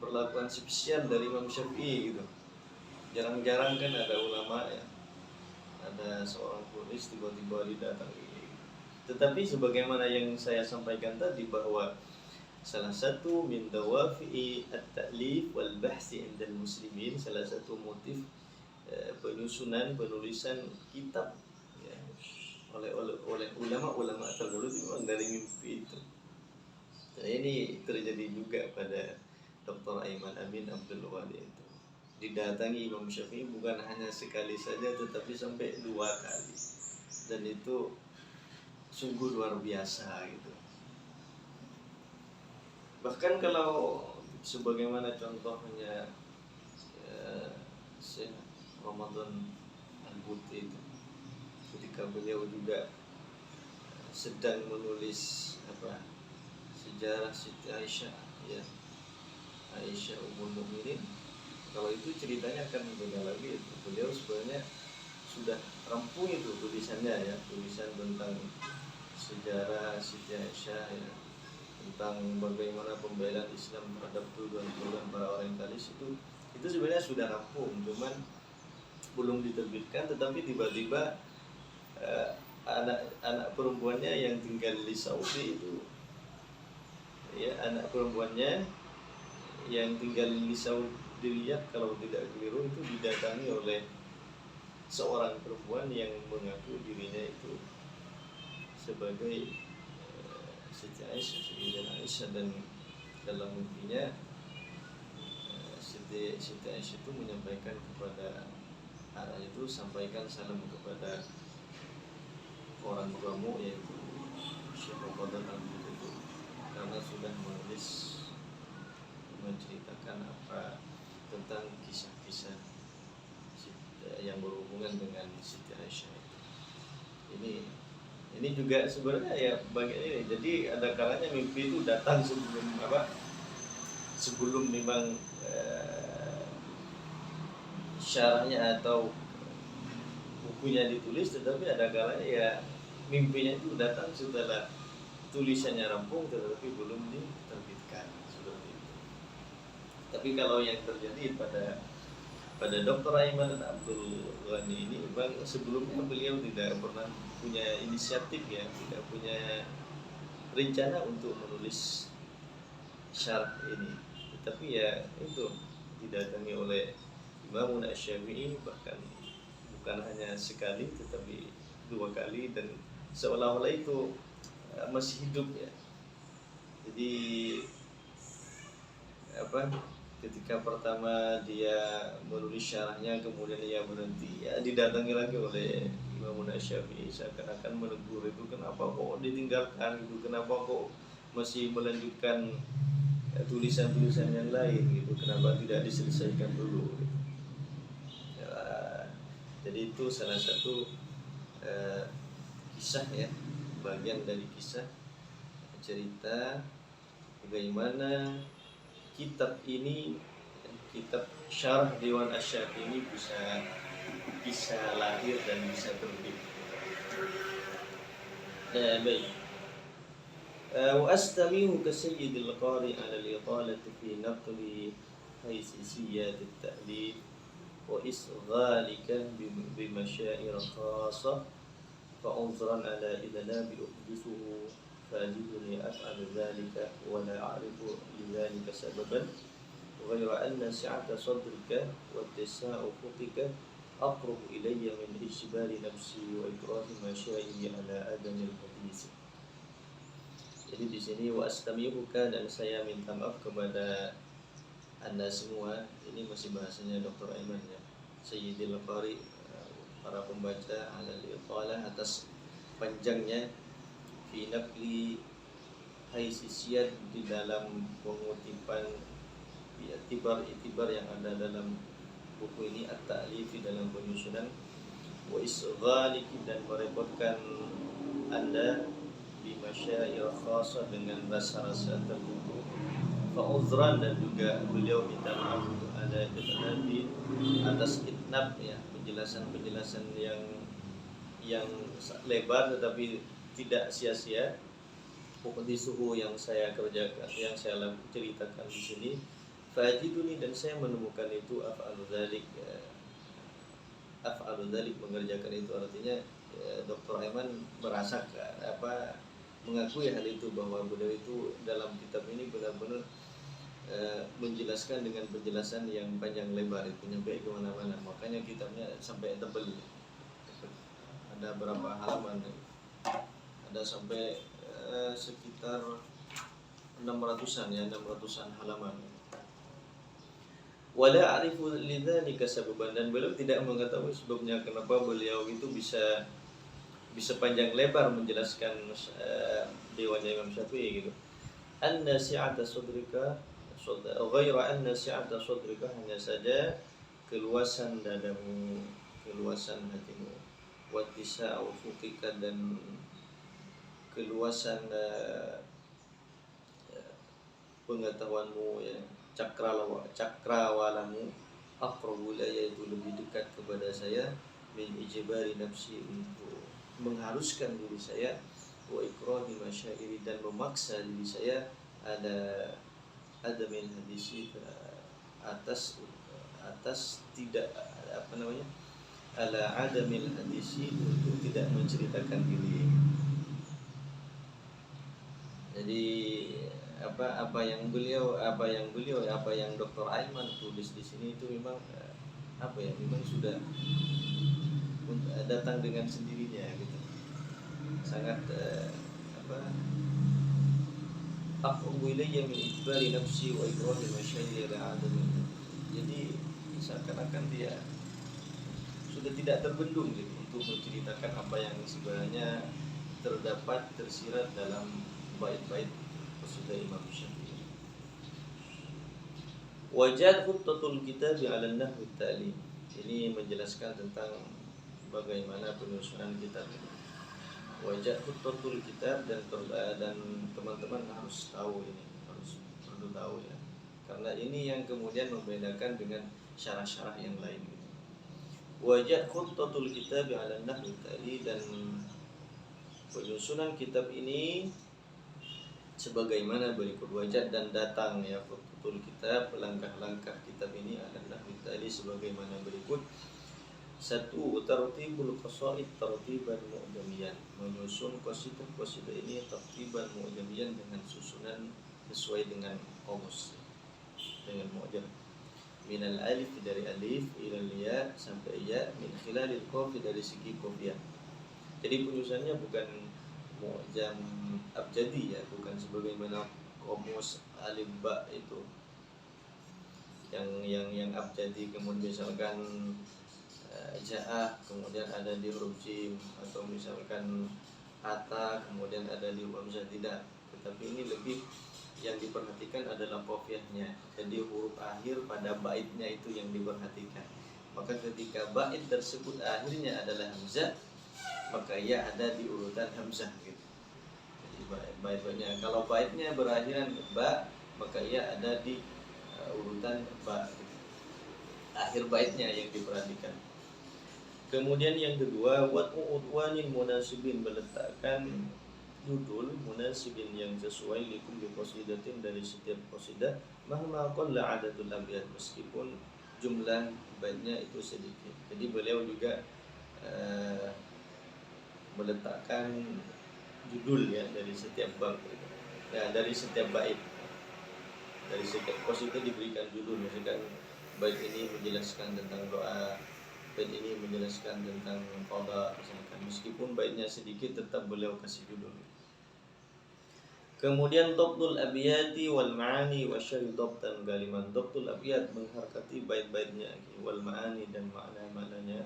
perlakuan spesial dari Imam Syafi'i gitu. Jarang-jarang kan ada ulama ya, ada seorang penulis tiba-tiba didatangi. Tetapi sebagaimana yang saya sampaikan tadi, bahwa salah satu min dawafi'i at-ta'lif wal bahsi 'inda muslimin, salah satu motif penulisan kitab ya, oleh ulama terdahulu memang dari mimpi itu. Dan ini terjadi juga pada Dr. Aiman Amin Abdul Wali itu. Didatangi Imam Syafi'i bukan hanya sekali saja, tetapi sampai 2 kali. Dan itu sungguh luar biasa gitu. Bahkan kalau sebagaimana contohnya Syekh Ramadan Al-Buti itu, ketika beliau juga sedang menulis sejarah Siti Aisyah ya, Aisyah Ummul Mukminin, kalau itu ceritanya akan beda lagi. Beliau sebenarnya sudah rampung itu tulisannya ya, tulisan tentang sejarah Siti Aisyah ya, tentang bagaimana pembelaan Islam terhadap tuduhan-tuduhan para orientalis itu sebenarnya sudah rampung, cuman belum diterbitkan. Tetapi tiba-tiba anak perempuannya yang tinggal di Saudi itu ya, anak perempuannya yang tinggal di Saudi Riyadh kalau tidak keliru, itu didatangi oleh seorang perempuan yang mengaku dirinya itu sebagai Siti Aisyah, Sayyidina Aisyah, dan dalam mimpinya Siti Aisyah itu menyampaikan kepada anak itu, sampaikan salam kepada orang tuamu yaitu Syekh Ramadan Al-Buti itu, karena sudah menulis menceritakan tentang kisah-kisah yang berhubungan dengan Siti Aisyah itu. Ini juga sebenarnya ya bagian ini. Jadi ada kalanya mimpi itu datang sebelum memang syarahnya atau bukunya ditulis, tetapi ada kalanya ya mimpinya itu datang setelah tulisannya rampung tetapi belum diterbitkan, seperti itu. Tapi kalau yang terjadi pada Dr. Aiman Abdul Ghani ini, memang sebelumnya beliau tidak pernah punya inisiatif ya, tidak punya rencana untuk menulis syarah ini. Tetapi ya itu didatangi oleh Imam Syafi'i, bahkan bukan hanya sekali tetapi 2 kali, dan seolah-olah itu masih hidup ya. Jadi ketika pertama dia menulis syarahnya, kemudian dia berhenti, ya didatangi lagi oleh Imam Syafi'i, seakan-akan menegur itu, kenapa kok ditinggalkan gitu, kenapa kok masih melanjutkan tulisan-tulisan yang lain gitu, kenapa tidak diselesaikan dulu gitu. Ya, jadi itu salah satu kisah ya, bagian dari kisah cerita bagaimana kitab ini, kitab Syarah Dewan Asy-Syafi'i ini bisa lahir dan bisa terbit. Baik. Wa astami'u ka sayyidil qari 'ala al-italati fi naqli haysiyat at-ta'lif wa isghalika bi masyair khassah fa unzran 'ala idnabi uhdithuhu فأجدني أفعل ذلك ولا أعرف لذلك سببا غير أن سعة صدرك واتساع أفقك أقرب إلي من إجبار نفسي وإكراه مشاعري على أدم الحديث. Jadi di sini wa astami'uka, dan saya minta maaf kepada Anda semua. Ini masih bahasanya Dr. Aiman ya, Sayyidil Qari, para pembaca, al-iqalah, atas panjangnya fi naqli haysiyat, di dalam pengutipan itibar yang ada dalam buku ini, at-ta'lif, dalam penyusunan, wa isghaliki, dan merepotkan Anda bi masyair khassah, dengan rasa-rasa tertentu, fa uzran, dan juga beliau minta maaf ada ketentuan atas itnab ya, penjelasan yang lebar tetapi tidak sia-sia di suhu yang saya kerjakan, yang saya ceritakan di sini. Fajiduni, dan saya menemukan itu af'alu dzalik, mengerjakan itu. Artinya Dr. Aiman merasakan mengakui hal itu, bahwa beliau itu dalam kitab ini benar-benar menjelaskan dengan penjelasan yang panjang lebar, itu nyampe kemana-mana. Makanya kitabnya sampai tebal, ada berapa halaman, ada sampai sekitar 600-an halaman. Wala a'rifu lidzalika sababan, dan beliau tidak mengetahui sebabnya kenapa beliau itu bisa panjang lebar menjelaskan dewannya Imam Syafi'i gitu. Anna si'ata sadrika ghaira anna si'ata sadrika, hanya saja keluasan dadamu, keluasan hatimu, wa tisa'u ufuqika, dan keluasan pengetahuanmu, ya, cakrawalamu, aqrabu ilayya, itu lebih dekat kepada saya, min ijbari nafsi, untuk mengharuskan diri saya, wa ikrahi masyairi, dan memaksa diri saya, ada min hadisi, atas tidak ala adamil hadisi, untuk tidak menceritakan diri. Jadi apa yang Dr. Aiman tulis di sini itu memang memang sudah datang dengan sendirinya gitu. Sangat aqrabu ilayya min ijbari nafsi wa ikrahi masyairi ala adamin. Jadi seakan-akan dia sudah tidak terbendung gitu untuk menceritakan apa yang sebenarnya tersirat dalam bait-bait qasidah Imam Syafi'i. Wajad khuttatul kitab 'ala an-nahwi at-tali. Ini menjelaskan tentang bagaimana penyusunan kitab ini. Wajad khuttatul kitab, dan teman-teman harus tahu ini, perlu tahu ya. Karena ini yang kemudian membedakan dengan syarah-syarah yang lain gitu. Wajad khuttatul kitab 'ala an-nahwi at-tali, dan penyusunan kitab ini sebagaimana berikut. Wajad, dan datang, ya, khuttatul kitab, langkah-langkah kitab ini adalah tadi sebagaimana berikut. 1. Tartibul qasaid tartiban mu'jamiyan, menyusun qasidah ini tartiban mu'jamiyan, dengan susunan sesuai dengan qamus, dengan mu'jam. Minal alif, dari alif, ila ya, sampai ya, min khilalil qaf, dari segi qafiyah. Jadi penyusunannya bukan mu'jam abjadi, ya, bukan sebagaimana qamus alif ba itu yang abjadi, kemudian misalkan ja'ah kemudian ada di huruf jim, atau misalkan ata kemudian ada di huruf hamzah. Tidak, tetapi ini lebih yang diperhatikan adalah qafiyahnya. Jadi huruf akhir pada baitnya itu yang diperhatikan. Maka ketika bait tersebut akhirnya adalah hamzah, maka ya ada di urutan hamzah gitu. Jadi bait-baitnya, kalau baitnya berakhiran ba, maka ya ada di urutan ba gitu. Akhir baitnya yang diperhatikan. Kemudian yang kedua, wat'u'udwanil munasibin, meletakkan judul munasibin yang sesuai likulli qasidatin, dari setiap qasidah, mahma qalla adadul abyad, meskipun jumlah baitnya itu sedikit. Jadi beliau juga meletakkan judul, ya, dari setiap bab, ya, dari setiap bait, dari setiap qasidah diberikan judul. Misalkan bait ini menjelaskan tentang doa, bait ini menjelaskan tentang qada, misalkan. Meskipun baitnya sedikit, tetap beliau kasih judul. Kemudian dhabtul abyati wal ma'ani wa syarh dhabtan galiman. Dhabtul abyat, mengharkati bait-baitnya, wal ma'ani, dan makna-maknanya,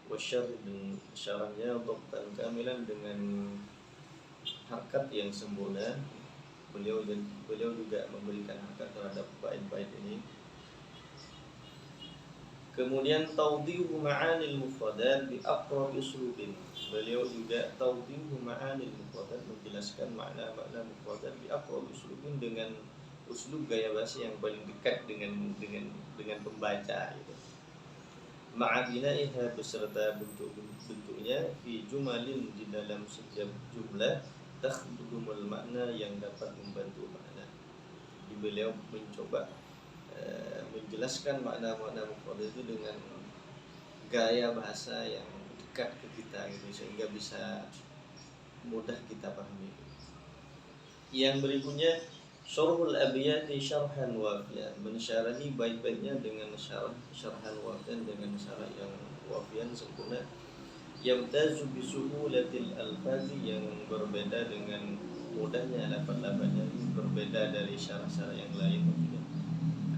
wa syarh, dan syarahnya, dhabtan kamilan, dengan harkat yang sempurna. Beliau juga memberikan harkat terhadap bait-bait ini. Kemudian tawdihu ma'anil mufradat bi aqrab uslubin. Beliau juga tawdihu ma'anil mufradat, menjelaskan makna-makna mufradat bi aqrab uslubin, dengan uslub gaya bahasa yang paling dekat dengan pembaca gitu. ma'a binaiha beserta bentuk-bentuknya fi jumalin di dalam setiap jumlah takhdumul makna yang dapat membantu makna. Jadi beliau mencoba menjelaskan makna-makna mufradat itu dengan gaya bahasa yang dekat ke kita gitu, sehingga bisa mudah kita pahami. Yang berikutnya syarhul abiyati syarhan wafian, mensyarahi bait-baitnya dengan syarhan wafian, dengan syarah yang wafian sempurna. Yamtazu bisuhulatil alfazi, yang berbeda dengan mudahnya lafaz-lafaznya, berbeda dari syarah-syarah yang lain.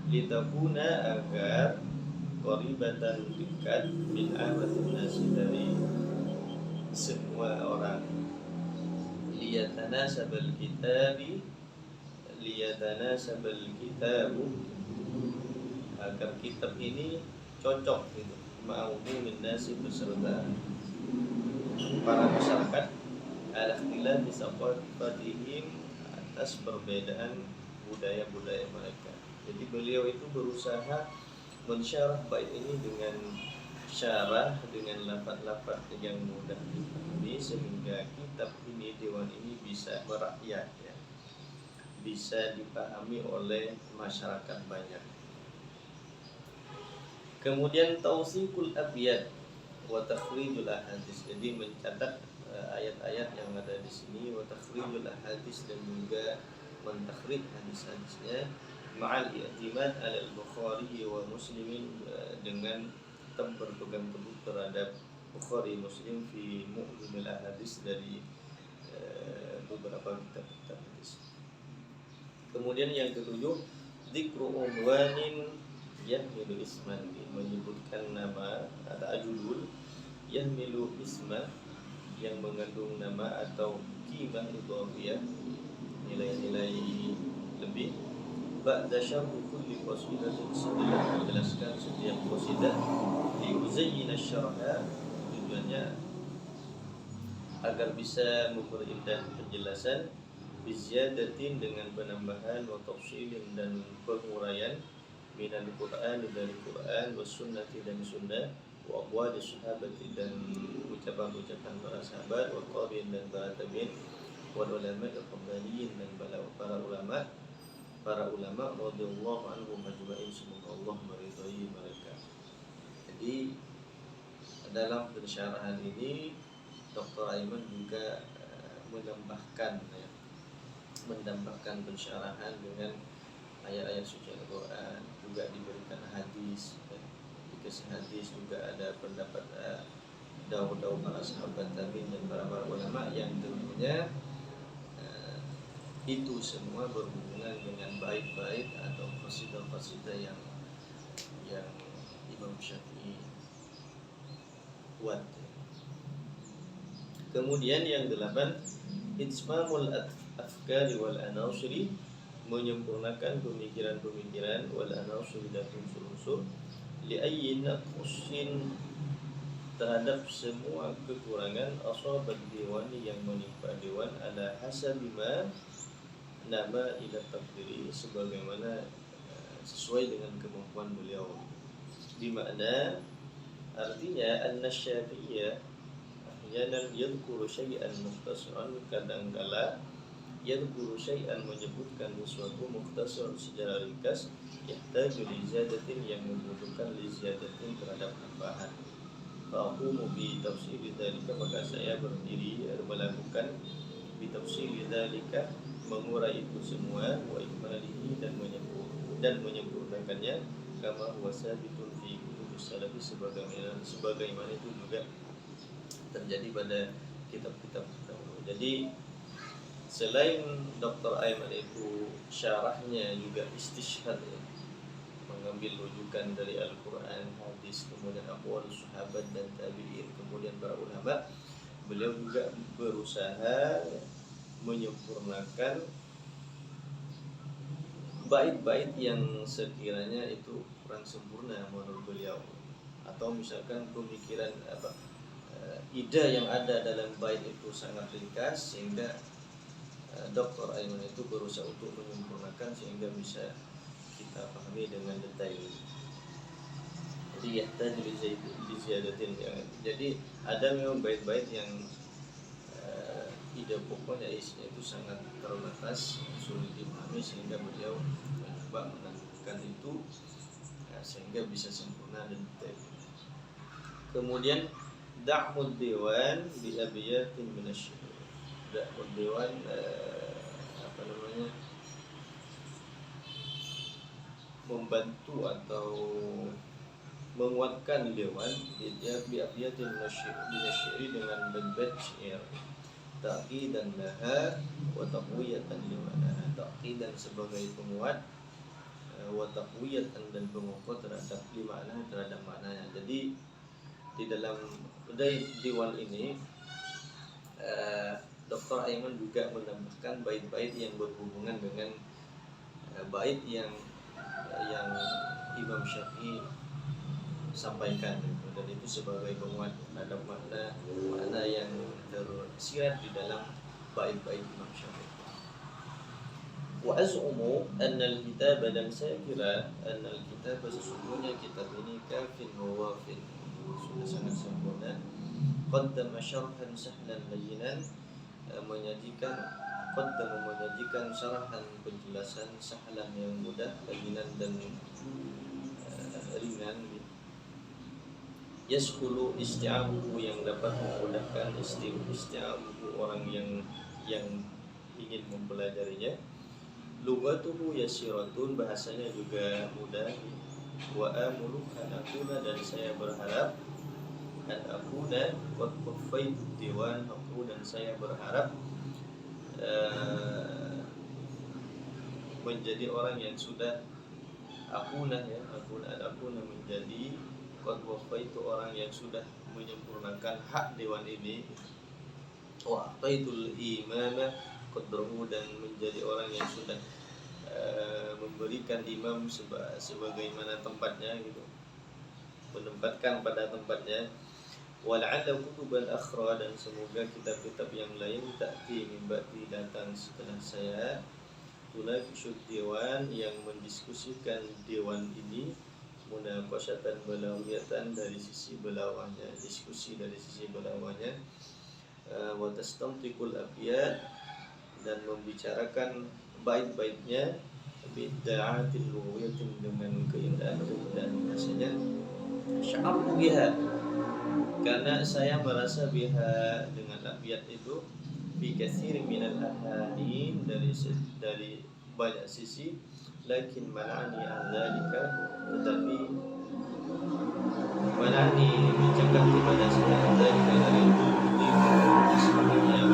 Litakuna, agar qaribatan, dekat, min amatin nasi, dari semua orang. Liyatanasabal kitabu, agar kitab ini cocok gitu, ma'umumin nasi, beserta para masyarakat, ala ikhtilafi saqafatihim, atas perbedaan budaya-budaya mereka. Jadi beliau itu berusaha mensyarah bait ini dengan syarah, dengan lafaz-lafaz yang mudah dipahami, sehingga kitab ini, dewan ini bisa merakyat ya, bisa dipahami oleh masyarakat banyak. Kemudian tausiqul abyad wa takhrijul ahadits, jadi mencatat ayat-ayat yang ada di sini, wa takhrijul ahadits, dan juga mentakhrij hadis-hadisnya, ma'al i'timad 'ala al-Bukhari wa Muslimin, dengan tetap berpegang teguh terhadap Bukhari Muslim fi mu'dhimil ahadits, dari beberapa kitab-kitab hadis. Kemudian yang ketujuh, dzikru unwanin yahmilu isman, menyebutkan nama atau judul, yahmilu isma, yang mengandung nama atau qimah idhafiyah, nilai-nilai lebih. Ba'da syarhi kulli qasidatin, setelah menjelaskan setiap qasidah, liuzayyina syarha, tujuannya agar bisa memperindah penjelasan, biziyadatin, dengan penambahan, wa tafsilin, dan penguraian, minal Qur'an, dari Qur'an, wa sunnati, dan sunnah, wa aqwali sahabati, dan ucapan-ucapan para sahabat, wa tabi'in, dan para tabi'in, wal ulama al-rabbaniyin, dan para ulama radhiyallahu anhum ajma'in, semoga Allah meridhai mereka. Jadi dalam pensyarahan ini Dr. Aiman juga menambahkan pensyarahan dengan ayat-ayat suci Al-Quran, juga diberikan hadis, dikasih hadis, juga ada pendapat daud para sahabat tabi'in dan para ulama, yang tentunya itu semua berhubungan dengan bait-bait atau qasidah-qasidah yang Imam Syafi'i buat. Kemudian yang 8, itsmamul afkari wal anasiri, menyempurnakan pemikiran-pemikiran, wal anasiri, dan unsur-unsur, li ayyi naqsin, terhadap semua kekurangan, asabat diwani, yang menimpa dewan, ala hasabima, nama ila takdiri, sebagaimana sesuai dengan kemampuan beliau. Di makna, artinya anna Syafi'iyah ahyanan yadhkuru syai'an mukhtasaran, kadangkala yadhkuru syai'an, menyebutkan sesuatu, mukhtasar, secara ringkas, yahtaju li ziyadatin, yang membutuhkan li ziyadatin, terhadap tambahan. Fa'aqumu bi tafsiri dzalika, maka saya berdiri melakukan bi tafsiri dzalika, mengurai itu semua, wa ikmalihi, dan menyempurnakannya, kama huwa sabitun fi kutubus salafi, sebagaimana itu juga terjadi pada kitab-kitab terdahulu. Jadi selain Dr. Aiman itu syarahnya juga istishhad, mengambil rujukan dari Al-Quran, hadis, kemudian aqwal sahabat dan tabi'in, kemudian para ulama, beliau juga berusaha menyempurnakan bait-bait yang sekiranya itu kurang sempurna menurut beliau, atau misalkan pemikiran ide yang ada dalam bait itu sangat ringkas, sehingga Dr. Aiman itu berusaha untuk menyempurnakan sehingga bisa kita pahami dengan detail. Jadi yahtaju li ziyadatin ya. Jadi ada memang bait-bait yang ide pokoknya isinya itu sangat terbatas, sulit dipahami, sehingga beliau mencoba menambahkan itu ya, sehingga bisa sempurna dan detail. Kemudian da'mud diwan bi abiyatin minasy-syi'r. Da'mud diwan apa namanya, membantu atau menguatkan dewan bi abiyatin minasy-syi'r dengan bait-bait syair, taqidan laha wa taqwiyatan liwanaha. Taqidan sebagai penguat, wa taqwiyatan dan pengukuh terhadap liwanaha, terhadap maknanya. Jadi di dalam diwan ini Dr. Aiman juga menambahkan bait-bait yang berhubungan dengan bait yang Imam Syafi'i sampaikan, dan itu sebagai penguat terhadap makna yang tersirat di dalam bait-bait Imam Syafi'i. Wa az'umu anna al-kitab, dan saya kira anna al-kitab, sesungguhnya kitab ini kafin wa wafin, sudah sangat sempurna. Qaddama syarhan sahlan layyinan, menyajikan syarahan, penjelasan, sahlan yang mudah, layyinan dan ringan. Yashkulu isti'abuhu, yang dapat memudahkan isti'abuhu orang yang ingin mempelajarinya. Lughatuhu yasiratun, bahasanya juga mudah. Wa amulu an akuna, dan saya berharap an akuna qad qaffaitu diwan, aku dan saya berharap menjadi orang yang sudah akuna menjadi qad qaffaitu, orang yang sudah menyempurnakan hak dewan ini. Wa ataitul imama qadrahu, dan menjadi orang yang sudah memberikan imam sebagaimana tempatnya gitu, menempatkan pada tempatnya. Wal'alla kutuban akhra, dan semoga kitab-kitab yang lain ta'ti min ba'di, datang setelah saya, tunaqishud diwan, yang mendiskusikan dewan ini, munaqashatan balawiyatan, dari sisi belawanya, diskusi dari sisi belawanya, wa tastamtiqul abyad, dan membicarakan bait-baitnya, bidda'atil lughiyatin, dengan keindahan bahasanya. Sya'artu biha, karena saya merasa biha, dengan abyad itu, bi katsir minal ahanin, dari banyak sisi. Lakin mana'ani adzalika, tetapi mana'ani mencegah kepada saya adzalika, dari semuanya,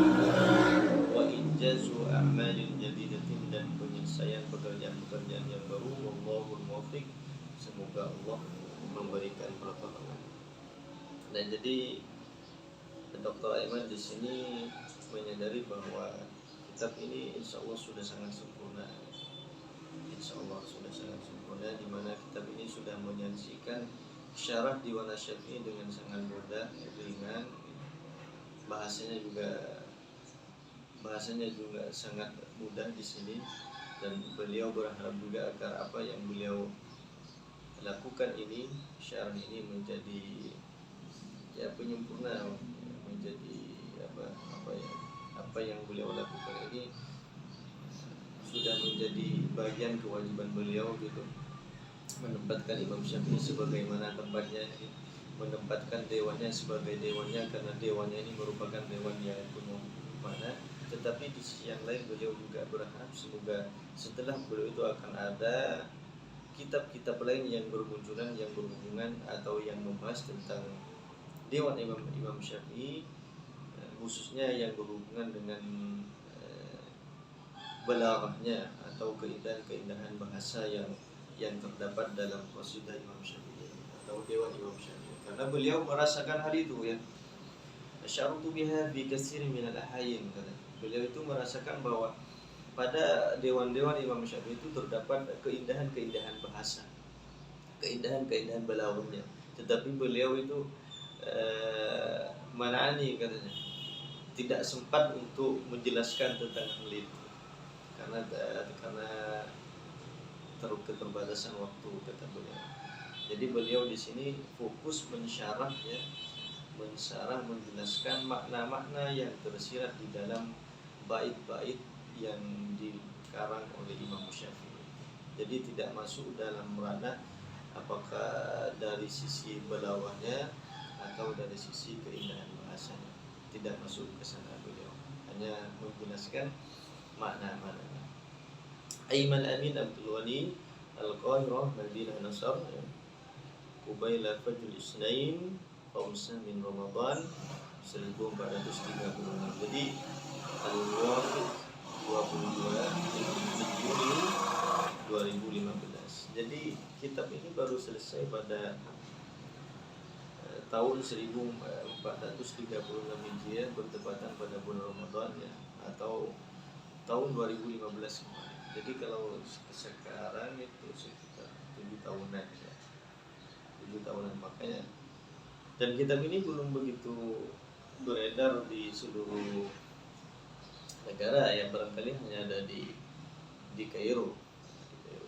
wa injazu a'malin jadidatin, dan penyelesaian pekerjaan-pekerjaan yang baru. Wallahul muwaffiq, semoga Allah memberikan pertolongan. Dan jadi Dr. Aiman di sini menyadari bahwa kitab ini insya Allah sudah sangat sempurna. Insya Allah sudah sangat sempurna, di mana kitab ini sudah menyajikan syarah Diwan Asy-Syafi'i dengan sangat mudah, ringan. Bahasanya juga sangat mudah di sini, dan beliau berharap juga agar apa yang beliau lakukan ini, syarah ini, menjadi ya penyempurna, menjadi apa yang beliau lakukan ini sudah menjadi bagian kewajiban beliau gitu, menempatkan Imam Syafi'i sebagaimana tempatnya, menempatkan dewannya sebagai dewannya, karena dewannya ini merupakan dewan yang penuh makna. Tetapi di sisi yang lain beliau juga berharap semoga setelah beliau itu akan ada kitab-kitab lain yang bermunculan, yang berhubungan atau yang membahas tentang dewan Imam Syafi'i, khususnya yang berhubungan dengan balaghahnya atau keindahan bahasa yang terdapat dalam qasidah Imam Syafi'i atau dewan Imam Syafi'i. Karena beliau merasakan hal itu ya. Asy'artu biha bi katsirin minal ahayin. Beliau itu merasakan bahwa pada dewan-dewan Imam Syafi'i itu terdapat keindahan-keindahan bahasa, keindahan-keindahan balaghahnya. Tetapi beliau itu manani, katanya, tidak sempat untuk menjelaskan tentang hal itu karena keterbatasan waktu, kata beliau. Jadi beliau di sini fokus mensyarah ya, menjelaskan makna-makna yang tersirat di dalam bait-bait yang dikarang oleh Imam Syafi'i. Jadi tidak masuk dalam ranah apakah dari sisi belawahnya atau dari sisi keindahan bahasanya. Tidak masuk ke sana beliau. Hanya menjelaskan makna-makna. Aiman Amin Abdul Wali Al-Qahirah Madinah Nasr Qubaila Fajr Isnain Khamsa min Ramadan 1436. Jadi Al-Wafiq 22 Juli 2015. Jadi kitab ini baru selesai pada tahun 1436 Hijriah bertepatan pada bulan Ramadan ya, atau tahun 2015 kemarin. Jadi kalau sekarang itu sekitar 7 tahunan ya. 7 tahunan makanya. Dan kitab ini belum begitu beredar di seluruh negara ya, barangkali hanya ada di Kairo.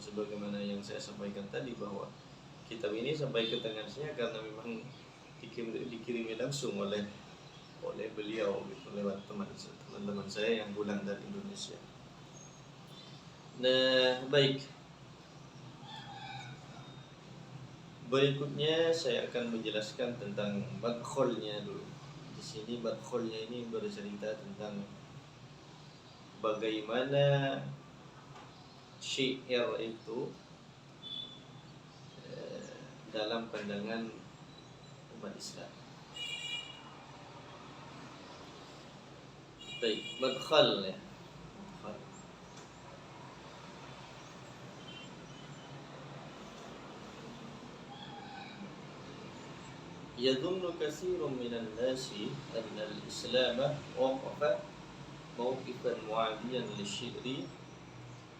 Sebagaimana yang saya sampaikan tadi bahwa kitab ini sampai ke tangan saya karena memang dikirimi langsung oleh beliau gitu, lewat teman-teman saya yang pulang dari Indonesia. Nah, baik. Berikutnya saya akan menjelaskan tentang madkhalnya dulu. Di sini madkhalnya ini bercerita tentang bagaimana syair itu dalam pandangan umat Islam. Baik, madkhal ya. يظن كثير من الناس أن الإسلام وقف موقفا معاديا للشعر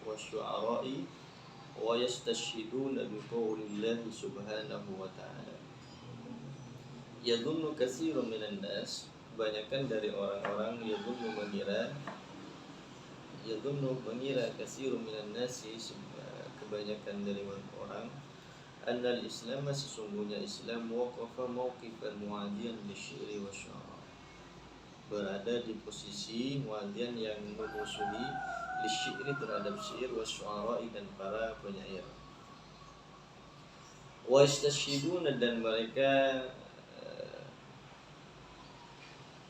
والشعراء ويستشهدون بقول الله سبحانه وتعالى. يظن كثير من الناس, kebanyakan dari orang-orang, mengira katsirun minan nasi, kebanyakan dari orang, annal Islam, sesungguhnya Islam, waqafa mauqifan muadiyan lisyairi wasyara, berada di posisi muadiyan yang memusuhi lisyairi, terhadap syair, wasyara, dan para penyair. Wa istashhiduna, dan mereka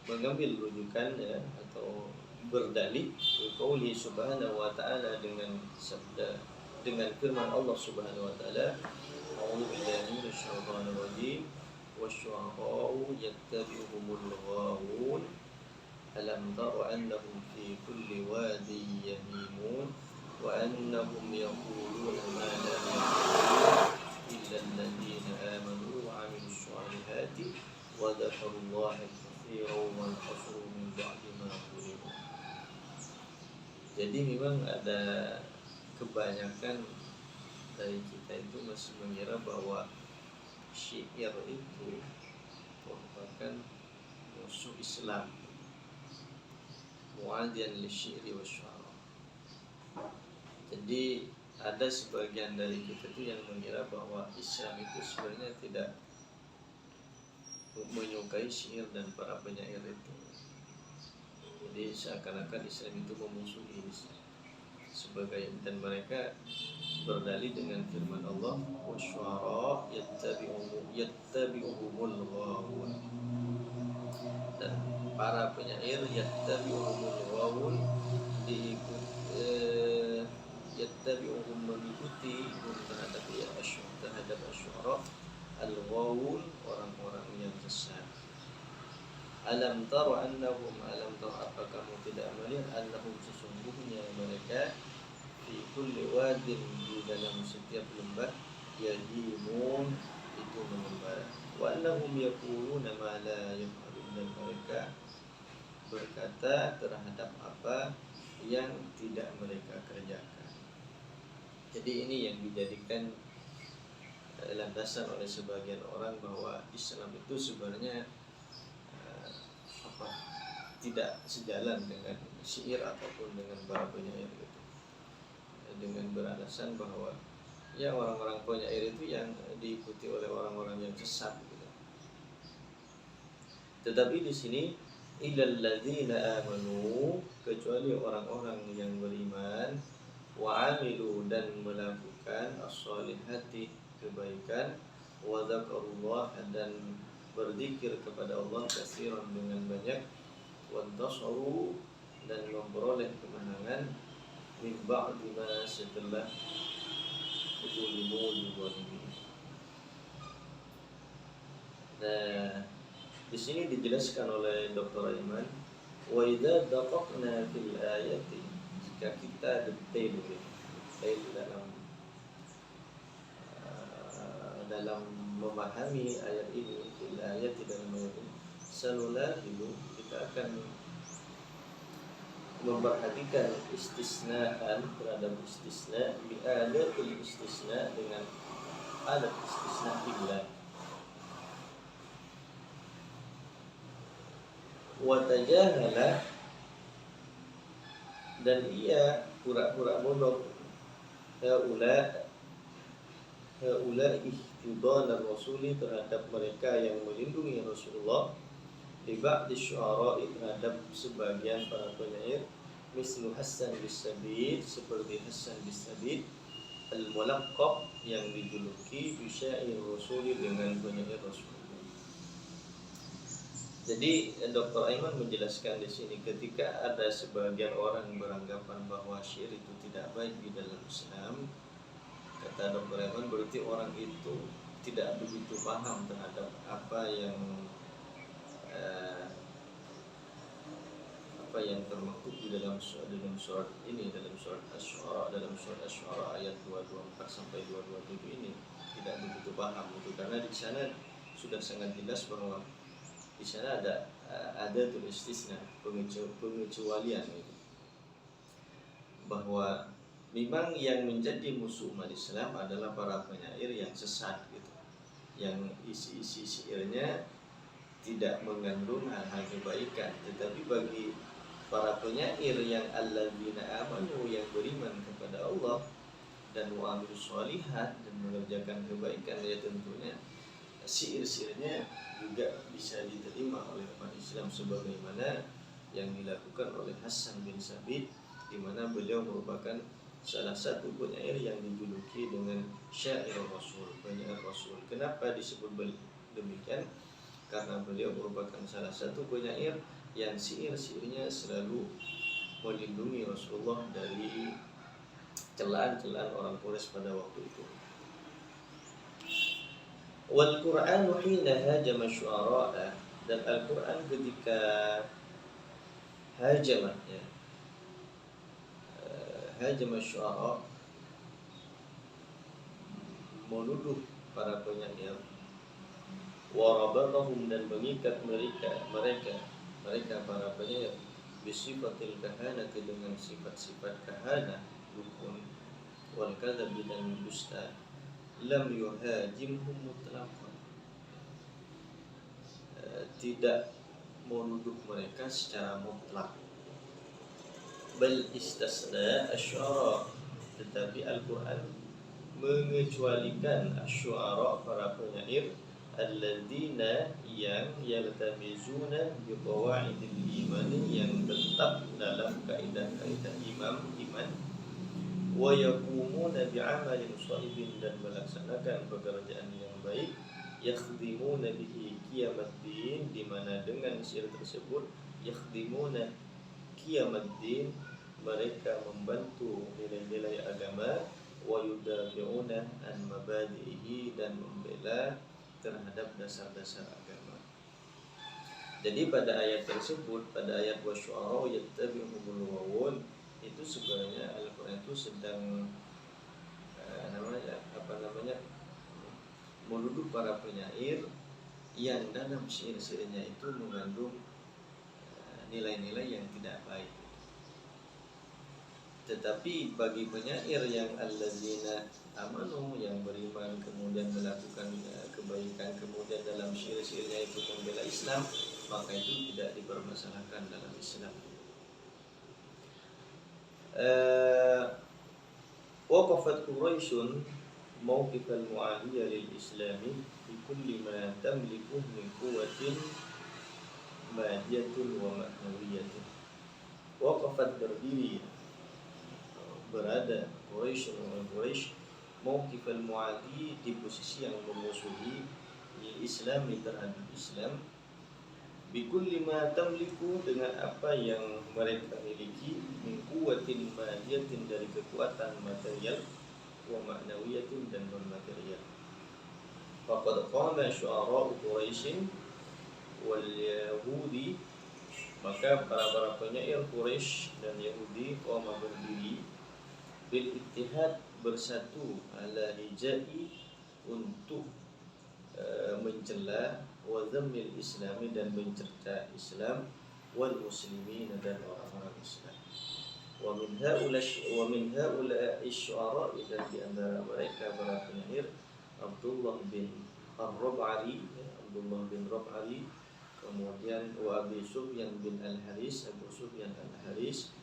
mengambil rujukan ya, atau berdalih qauli subhanahu wa ta'ala, dengan sabda, dengan firman Allah subhanahu wa ta'ala, a'udzu billahi minasyaitonir rajim, wasyu'ara'u yattabi'uhumul ghawun alam tara annahum fi kulli wadin yahimun wa annahum yaquluna ma la yaqulun illa alladhina amanu wa 'amilus shalihati wa dzakarullaha katsiran wa kafaru min ba'di ma zulimu. Jadi memang ada kebanyakan dari kita itu masih mengira bahwa syair itu merupakan musuh Islam, muadiyan lisyairi wasyara. Jadi ada sebagian dari kita itu yang mengira bahwa Islam itu sebenarnya tidak menyukai syair dan para penyair itu. Jadi seakan-akan Islam itu memusuhi Islam sebagai, dan mereka berdalil dengan firman Allah, wasyu'ara yattabi'uhumul ghawun, dan para penyair yattabi'uhumul ghawun, yattabi'uhum, mengikuti terhadap asyu'ara al-ghawun, orang-orang yang sesat. Alam tara annahum, apa kamu tidak melihat, annahum, sesungguhnya mereka, fi kulli wadin, di dalam setiap lembah, yahimun, itu mengembara, wa annahum yaquluna ma la yaf'alun, dan mereka berkata terhadap apa yang tidak mereka kerjakan. Jadi ini yang dijadikan landasan oleh sebagian orang bahwa Islam itu sebenarnya tidak sejalan dengan syair ataupun dengan para penyair itu, dengan beralasan bahwa ya orang-orang penyair itu yang diikuti oleh orang-orang yang sesat gitu. Tetapi di sini illal ladzina amanu, kecuali orang-orang yang beriman, wa amilu dan melakukan as-solihati kebaikan, wa dzakarullah dan berzikir kepada Allah katsiran dengan banyak, wa tasaru dan memperoleh kemenangan min ba'di ma setelah zulimu dzalimin. Nah, di sini dijelaskan oleh Dr. Aiman, wa idza daqaqna fil ayati, jika kita detail dalam memahami ayat ini, fil ayati dalam ayat ini, sanulahidu, kita akan memperhatikan istisnaan terhadap istisna, bi'adatul istisna dengan adat istisna illa, wa tajahala dan ia pura-pura bodoh, haula ihtidal rasuli terhadap mereka yang melindungi Rasulullah, li ba'di syu'ara terhadap sebagian para penyair, mislu Hasan bis-Sabit, seperti Hasan bis-Sabit al-mulaqqab yang dijuluki bi syair rasuli dengan penyair Rasulullah. Jadi Dr. Aiman menjelaskan di sini, ketika ada sebagian orang beranggapan bahwa syair itu tidak baik di dalam Islam, kata Dr. Aiman, berarti orang itu tidak begitu paham terhadap apa yang termaktub di dalam surat ini, dalam surat Asy-Syu'ara ayat 224 sampai 227 ini, tidak begitu paham itu, karena di sana sudah sangat jelas bahwa di sana ada tulis istisna, pengecualian itu, bahwa memang yang menjadi musuh umat Islam adalah para penyair yang sesat gitu, yang isi-isi syairnya tidak mengandung hal-hal kebaikan. Tetapi bagi para penyair yang alladzina amanu, yang beriman kepada Allah, dan wa amilus sholihat, dan mengerjakan kebaikan, ya tentunya syair-syairnya juga bisa diterima oleh umat Islam, sebagaimana yang dilakukan oleh Hasan bin Sabit, di mana beliau merupakan salah satu penyair yang dijuluki dengan syair Rasul, penyair Rasul. Kenapa disebut demikian? Karena beliau merupakan salah satu penyair yang syair-syairnya selalu melindungi Rasulullah dari celaan-celaan orang Quraisy pada waktu itu. Wal Qur'anu hina hajama syu'ara, dan Al-Qur'an ketika hajama, ya, hajama syu'ara, menuduh para penyair, warabatahum dan mengikat mereka para penyair, bisifatil kahanati dengan sifat-sifat kahana, dukun, wal kadzabi dan dusta, lam yuhajimhum mutlaqan, tidak menuduh mereka secara mutlak, bal istasna asy-syu'ara, tetapi Al-Qur'an mengecualikan asy-syu'ara, para penyair, alladzina yang yaltamizuna biqawaidil iman, yang tetap dalam kaidah-kaidah iman, wa yaqumuna bi'amalin shalibin, dan melaksanakan pekerjaan yang baik, yakhdimuna bihi qiyamaddin, di mana dengan syair tersebut yakhdimuna qiyamaddin, mereka membantu nilai-nilai agama, wa yudafi'una an mabadihi, dan membela terhadap dasar-dasar agama. Jadi pada ayat tersebut, pada ayat wasyu'ara yattabi'uhumul ghawun, itu sebenarnya Al-Quran itu sedang menuduh para penyair yang dalam syair-syairnya itu mengandung nilai-nilai yang tidak baik. Tetapi bagi penyair yang alladzina amanu, yang beriman kemudian melakukan kebaikan, kemudian dalam syair-syairnya itu membela Islam, maka itu tidak dipermasalahkan dalam Islam. Waqafat Quraisyun, موقف المعادية للإسلام بكل ما تملكه من قوة مادية ومعنوية. Waqafat berdiri berada Quraisy orang Quraisy mauqif al-muadi di posisi yang memusuhi Islam terhadap Islam bikulli ma tamliku dengan apa yang mereka miliki min quwwatin madiyatin dari kekuatan material wa ma'nawiyatin dan non material. Faqad qama syu'ara Quraisy wal Yahudi, maka para penyair Quraisy dan Yahudi qama berdiri bil ittihad bersatu ala hijai untuk mencela wa dhammil islami dan mencerca Islam wal muslimin dan orang-orang Islam. Wa min haula isyara dan di antara mereka para penyair Abdullah bin Ar-Rab'ari, kemudian wa Abi Sufyan bin Al-Haris, Abu Sufyan Al-Haris,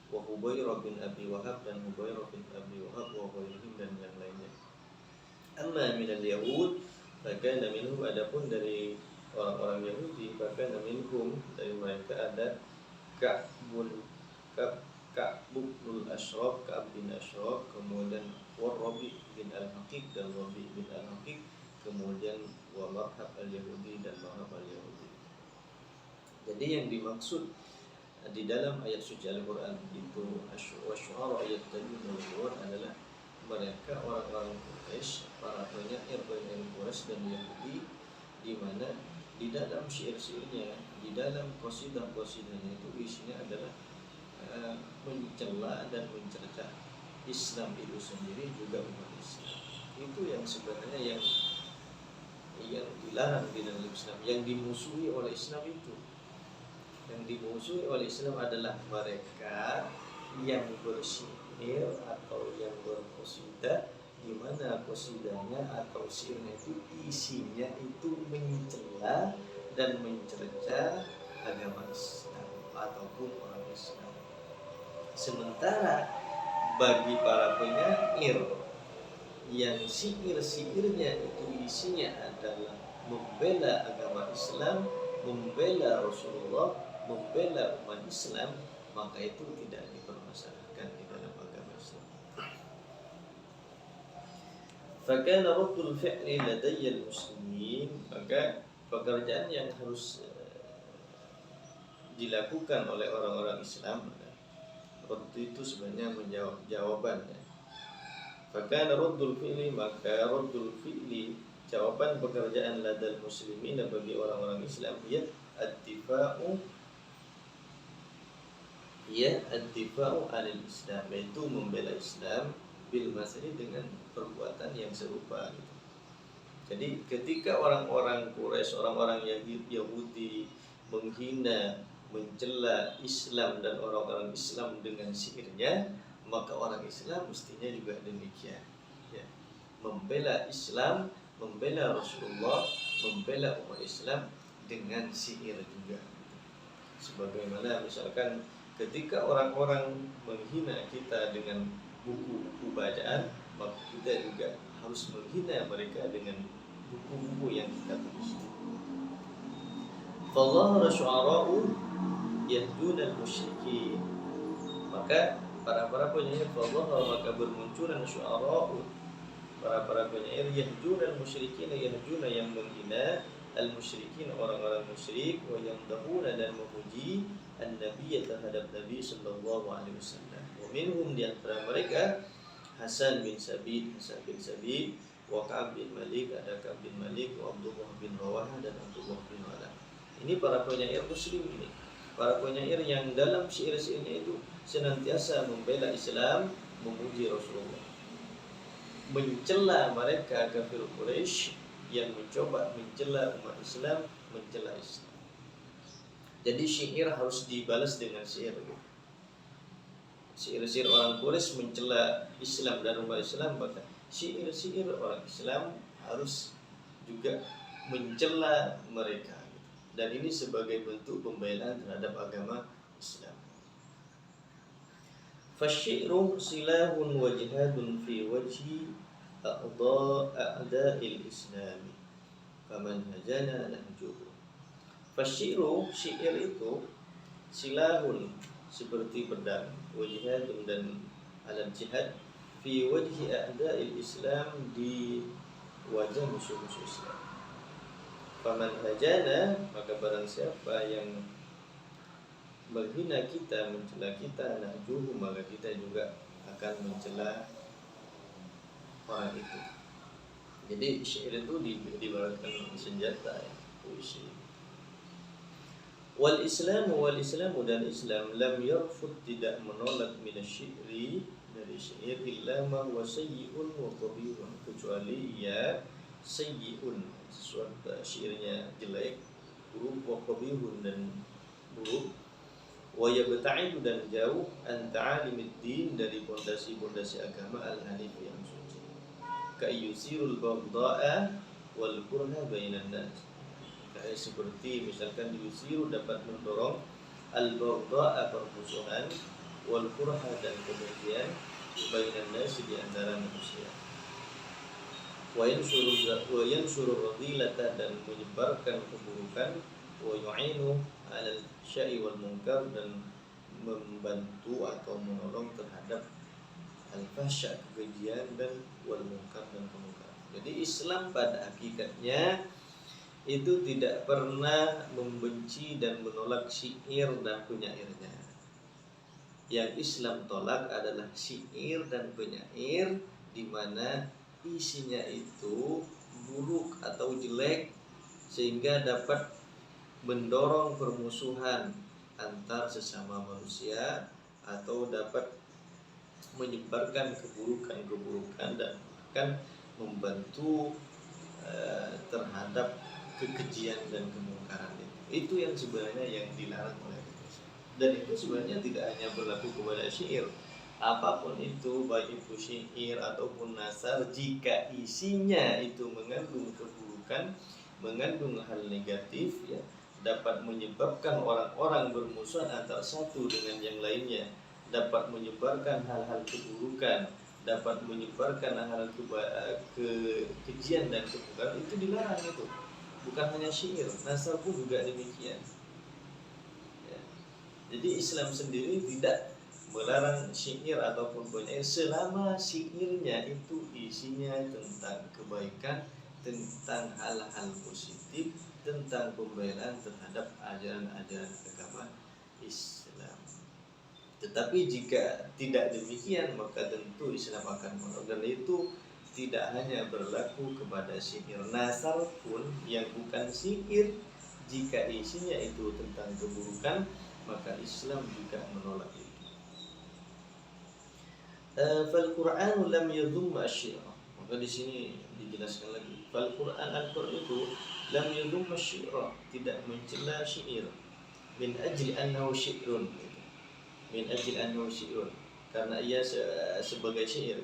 wa Hubairah bin Abi Wahab dan Hubairah bin Abi Wahab, wa ghairihim dan yang lainnya. Amma minal Yahud, fakana minhum, adapun dari orang-orang Yahudi, fakana minhum dari mereka ada Ka'bul Ashraf, Ka'b bin Ashraf, kemudian Rabi bin Al-Haqiq dan Rabi bin Al-Haqiq, kemudian wa Marhab al-Yahudi dan Marhab al-Yahudi. Jadi yang dimaksud di dalam ayat suci Al-Quran itu wasyu'ara ayat tadi adalah mereka orang-orang Quraisy, para penyair Quraisy dan Yahudi, di mana di dalam syair-syairnya, di dalam qasidah-qasidahnya itu isinya adalah mencela dan mencerca Islam itu sendiri, juga umat Islam. Itu yang sebenarnya yang dilarang di dalam Islam, yang dimusuhi oleh Islam itu. Yang dimusuhi oleh Islam adalah mereka yang bersyair atau yang berqasidah, di mana qasidahnya atau syairnya itu isinya itu mencela dan mencerca agama Islam ataupun orang Islam. Sementara bagi para penyair yang syair-syairnya itu isinya adalah membela agama Islam, membela Rasulullah, membela umat Islam, maka itu tidak dipermasalahkan di dalam agama Islam. Fakana raddul fi'li ladayya al-muslimin, maka pekerjaan yang harus dilakukan oleh orang-orang Islam, radd itu sebenarnya menjawab jawabannya. Fakana raddul fi'li, maka raddul fi'li jawaban pekerjaan ladal muslimin bagi orang-orang Islam, ya ad-difa'u anil Islam, yaitu membela Islam bil masri, dengan perbuatan yang serupa gitu. Jadi ketika orang-orang Quraisy, orang-orang Yahudi menghina, mencela Islam dan orang-orang Islam dengan syairnya, maka orang Islam mestinya juga demikian, ya. Membela Islam, membela Rasulullah, membela umat Islam dengan syair juga. Sebagaimana misalkan ketika orang-orang menghina kita dengan buku-buku bacaan, maka kita juga harus menghina mereka dengan buku-buku yang kita tulis. Fallahara syu'ara'u yahduna al-musyrikin, maka para penyair maka bermunculan syu'ara'u, para penyair yahduna al-musyrikin, yahduna yang menghina al-musyrikin, orang-orang musyrik, wa yamdahuna dan memuji an-nabiy terhadap Nabi sallallahu alaihi wasallam. Wa minhum, di antara mereka Hasan bin Sabit, wa Ka'b bin Malik, ada Ka'b bin Malik, wa Abdullah bin Rawahah dan Abdullah bin Walah. Ini para penyair muslim ini, para penyair yang dalam syair-syairnya itu senantiasa membela Islam, memuji Rasulullah, mencela mereka kafir Quraisy yang mencoba mencela umat Islam, mencela Islam. Jadi syair harus dibalas dengan syair. Syair-syair orang Quraisy mencela Islam dan umat Islam, maka syair-syair orang Islam harus juga mencela mereka. Dan ini sebagai bentuk pembelaan terhadap agama Islam. Fasyi'ru silahun wa jihadun fi wajhi a'da'il islami faman hajana nahjuhu. Fasyiru, syair itu silahun, seperti pedang, wajihadun dan alat jihad, fi wajhi a'da'il islam, di wajah musuh-musuh Islam. Faman hajana, maka barang siapa yang menghina kita, mencela kita, nahjuhu, maka kita juga akan mencela orang itu. Jadi syair itu dibaratkan senjata, ya, puisi. Wal Islamu dan Islam lam yarfud, tidak menolak minasyi'ri, dari syair, illa ma huwa sayyi'un wa qabihun, kecuali ya sayyi'un, sesuatu syairnya jelek, buruk, wa qabihun dan buruk, wa yabta'idu dan jauh, an ta'alimid din, dari pondasi-pondasi agama al-hanif yang suci, ka yusirul baghdha'a wal kurha bainan nas, kayak seperti misalkan yusiru, dapat mendorong, al-baghdha'a, permusuhan, wal kurha dan kebencian, bainan nas, di antara manusia, wa yansuru radilata, dan menyebarkan keburukan, wa yu'inu 'alal syai wal munkar, dan membantu atau menolong terhadap al-fahsya, kekejian, dan wal munkar, dan kemungkaran. Jadi Islam pada hakikatnya itu tidak pernah membenci dan menolak syair dan penyairnya. Yang Islam tolak adalah syair dan penyair di mana isinya itu buruk atau jelek, sehingga dapat mendorong permusuhan antar sesama manusia, atau dapat menyebarkan keburukan-keburukan, dan akan membantu terhadap kekejian dan kemungkaran itu. Itu yang sebenarnya yang dilarang oleh Islam. Dan itu sebenarnya tidak hanya berlaku kepada syair. Apapun itu, baik itu syair ataupun nasar, jika isinya itu mengandung keburukan, mengandung hal negatif, ya, dapat menyebabkan orang-orang bermusuhan antara satu dengan yang lainnya, dapat menyebarkan hal-hal keburukan, dapat menyebarkan hal kekejian dan kemungkaran, itu dilarang itu. Bukan hanya syair, nasar pun juga demikian. Ya. Jadi Islam sendiri tidak melarang syair ataupun penyair selama syairnya itu isinya tentang kebaikan, tentang hal-hal positif, tentang pembelaan terhadap ajaran-ajaran agama Islam. Tetapi jika tidak demikian, maka tentu Islam akan menolak. Dan itu tidak hanya berlaku kepada syair, nasar pun yang bukan syair, jika isinya itu tentang keburukan, maka Islam juga menolak itu. Fal Qur'an lam yadhum asy-syi'ra. Maka di sini dijelaskan lagi. Fal Qur'an, Al-Qur'an itu lam yadhum asy-syi'ra, tidak mencela syair, min ajli annahu syi'run, min ajli annahu syi'run, karena ia sebagai syair.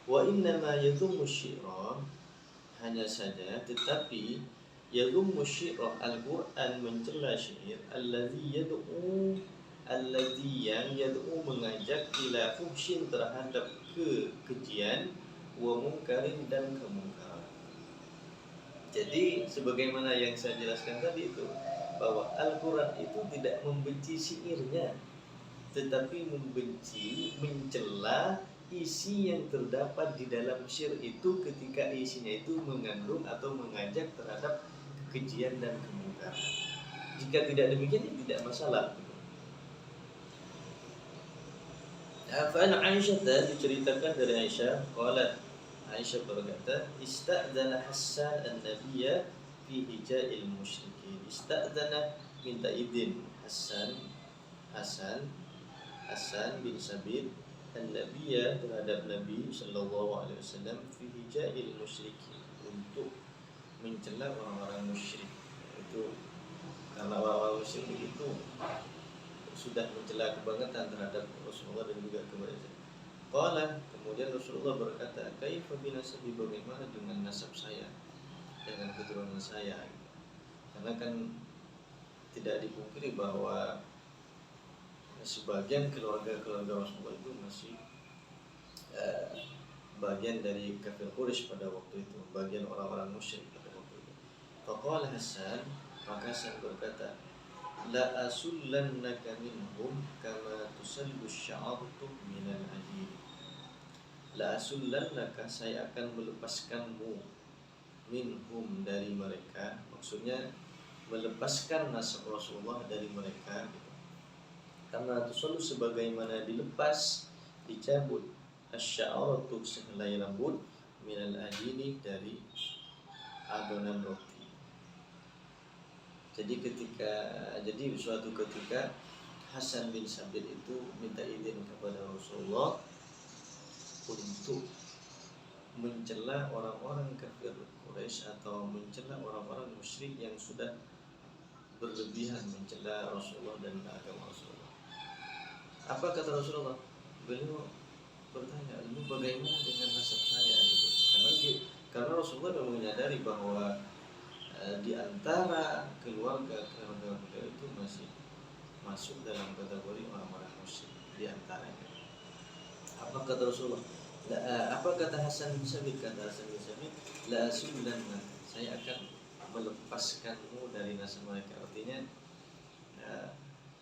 Wa innama yadhum asy-syi'ra, hanya saja tetapi yadhum asy-syi'ra, Al-Qur'an mencela syair, alladzi yang yad'u, mengajak, ila fuhsyin, terhadap kekejian, wa munkarin, dan kemungkaran. Jadi sebagaimana yang saya jelaskan tadi itu, bahwa Al-Quran itu tidak membenci syairnya, tetapi membenci, mencela isi yang terdapat di dalam syair itu ketika isinya itu mengandung atau mengajak terhadap kekejian dan kemungkaran. Jika tidak demikian, tidak masalah. Fa'an Aisyah, diceritakan dari Aisyah, qalat, Aisyah berkata, ista'dzana Hassan an-nabiyya fi hija'il musyrikin. Ista'dzana, minta izin, Hassan bin Sabit, an-nabiyya, terhadap Nabi sallallahu alaihi wasallam, fi hija'il musyrikin, untuk mencela orang-orang musyrik. Itu karena orang-orang musyrik itu sudah mencela kebangetan terhadap Rasulullah dan juga kepada saya. Qala, kemudian Rasulullah berkata, kaifa binasabi, bagaimana dengan nasab saya, dengan keturunan saya. Karena kan tidak dipungkiri bahwa sebagian keluarga-keluarga Rasulullah itu masih bagian dari kafir Quraisy pada waktu itu, bagian orang-orang musyrik pada waktu itu. Faqala Hasan, maka Hasan berkata, la asullannaka minhum kama tusallu sya'artu minal ajin. La asullannaka, saya akan melepaskanmu, minhum, dari mereka, maksudnya melepaskan nasab Rasulullah dari mereka gitu. Karena tusallu, sebagaimana dilepas, dicabut, asy'aratu, sehelai rambut, minal ajini, dari adonan roti. Jadi suatu ketika Hasan bin Sabit itu minta izin kepada Rasulullah untuk mencela orang-orang kafir Quraisy atau mencela orang-orang musyrik yang sudah berlebihan mencela Rasulullah dan agama Rasulullah. Apa kata Rasulullah? Beliau bertanya, "Lu bagaimana dengan nasab saya?" gitu. Karena Rasulullah memang menyadari bahwa di antara keluarga beliau itu masih masuk dalam kategori orang-orang musyrik di antaranya. Apa kata Rasulullah? Apa kata Hasan bin Sabit? Kata Hasan bin Sabit, la sullanna, saya akan melepaskanmu dari nasab mereka. Artinya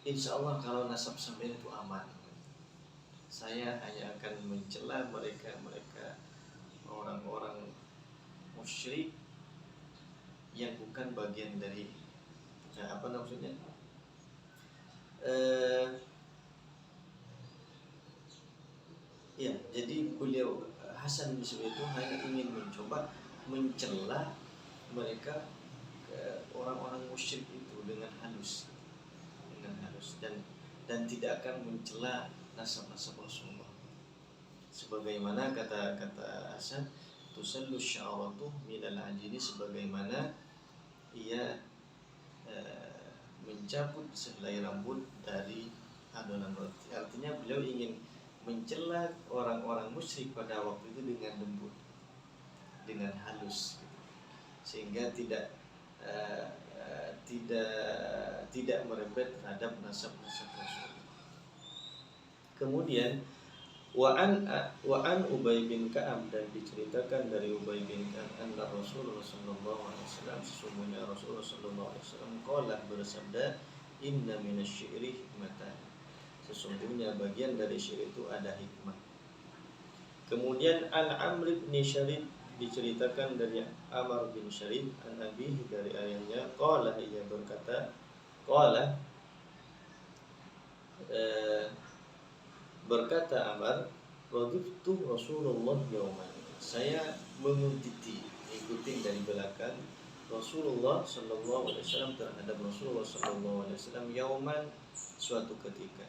insya Allah kalau nasab sampai itu aman. Saya hanya akan mencela mereka orang-orang musyrik yang bukan bagian dari apa maksudnya? Ya, jadi beliau Hasan bin Sabit itu hanya ingin mencoba mencela mereka orang-orang musyrik itu dengan halus dan tidak akan mencela nasab-nasab Rasulullah. Sebagaimana kata Hasan, tusallu sya'aratu minal ajini, sebagaimana ia mencabut sehelai rambut dari adonan roti. Artinya beliau ingin mencela orang-orang musyrik pada waktu itu dengan lembut, dengan halus, gitu. Sehingga tidak merembet terhadap nasab-nasab Rasulullah. Kemudian wa an Ubay bin Ka'ab, dan diceritakan dari Ubay bin Ka'ab, anna Rasulullah sallallahu alaihi wasallam, sesungguhnya Rasulullah sallallahu alaihi wasallam qala, bersabda, inna minasy-syi'ri hikmatan, sesungguhnya bagian dari syair itu ada hikmah. Kemudian an Amr bin Syarid, diceritakan dari Amr bin Syarid, an abihi, dari ayahnya, qala, ia berkata, qala, berkata Amr, radiftu Rasulullah yauman, saya mengikuti dari belakang Rasulullah sallallahu alaihi wasallam, terhadap Rasulullah sallallahu alaihi wasallam, yauman, suatu ketika.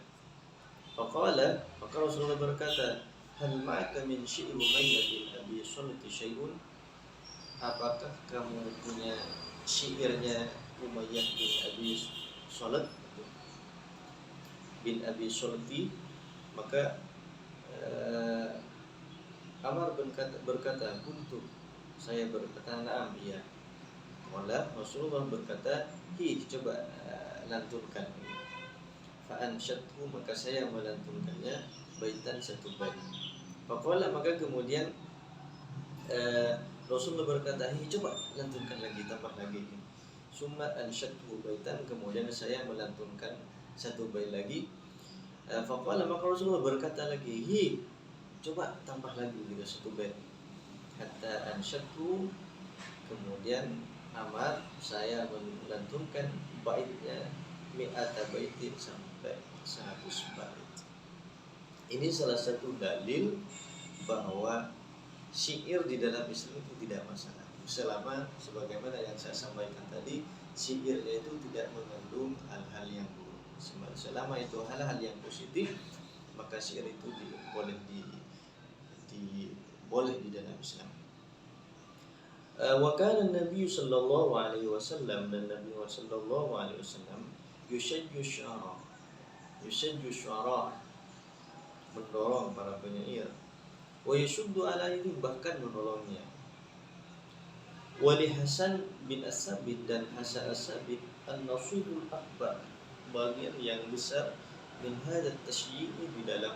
Faqala, maka Rasulullah berkata, hal ma'aka min syi'ri Umayyah bin Abi Salt syai'un, apakah kamu punya syairnya Umayyah bin Abi Salt bin Abi Salti? Maka Amr berkata, kuntu, saya berkata, na'am, iya. Maka Rasulullah berkata, coba lantunkan. Fa'ansyathu, maka saya melantunkannya, baitan, satu bait. Faqala, maka kemudian Rasulullah berkata, coba lantunkan lagi, tambah lagi. Summa ansyathu baitan, kemudian saya melantunkan satu bait lagi. Faqala, maka Rasulullah berkata lagi, coba tambah lagi juga satu bait. Hatta ansyathu, kemudian Amar, saya melantunkan baitnya, mi'ata baitin, sampai 100 bait. Ini salah satu dalil bahwa syair di dalam Islam itu tidak masalah, selama sebagaimana yang saya sampaikan tadi, syairnya itu tidak mengandung hal-hal yang buruk. Selama itu hal-hal yang positif, maka syair itu boleh di dalam Islam. Wa kana Nabi sallallahu alaihi wasallam, dan Nabi sallallahu alaihi wasallam yushajju syu'ara, mendorong para penyair, wa yashuddu alaihi, bahkan menolongnya. Wa li Hasan bin As-Sabit, dan Hasan As-Sabit, an-nasibul akbar, bagian yang besar, min hadha at-tashyi', di dalam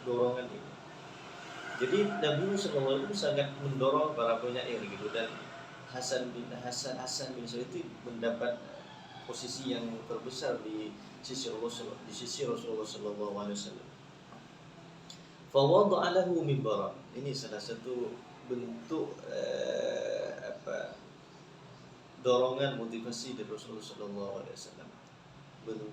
dorongan ini. Jadi Nabi SAW itu sangat mendorong para penyair gitu, dan Hasan bin Sabit itu mendapat posisi yang terbesar di sisi Rasulullah SAW. Fawadha'a lahu mimbaran. Ini salah satu bentuk dorongan motivasi dari Rasulullah SAW. Bentuk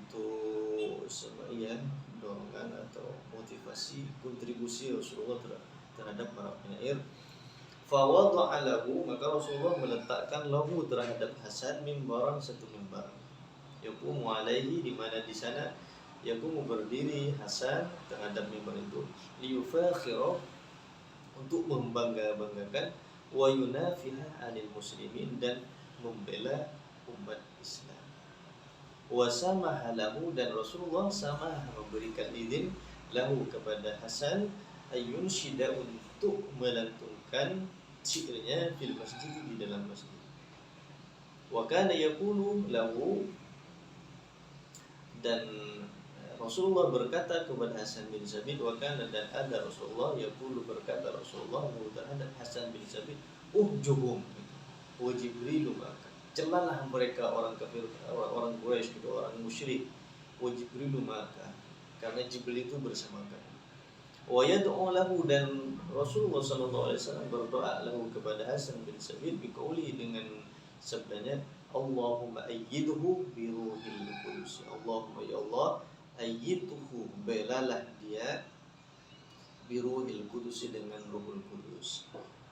dorongan atau motivasi kontribusi Rasulullah terhadap para penyair. Fawadha'a lahu, maka Rasulullah meletakkan lahu terhadap Hasan mimbaran, satu mimbar. Yaqumu alaihi, di mana di sana yaqumu berdiri Hasan terhadap mimbar itu, liyufakhira, untuk membangga-banggakan, wa yunafiha 'anil muslimin, dan membela umat Islam. Wa samaha lahu, dan Rasulullah samah, memberikan izin lahu kepada Hasan, ayun syida, untuk melantunkan syairnya fil masjid, di dalam masjid. Wa kana yaqulu lahu, dan Rasulullah berkata kepada Hasan bin Sabit, wa kana, dan ada Rasulullah yaqulu, berkata Rasulullah terhadap Hasan bin Sabit, uhjuhum wa Jibrilu maka, celalah mereka orang kafir, orang Quraisy gitu, orang musyrik, wa Jibrilu maka, karena Jibril itu bersama kami. Wa yad'u lahu, dan Rasulullah SAW berdoa lahu kepada Hasan bin Sabit, biqaulihi, dengan sabdanya, Allahumma ayyidhu bi ruhil qudus. Allahumma, ya Allah, ayyidhu, belalah dia, bi ruhil qudus, dengan ruhul kudus.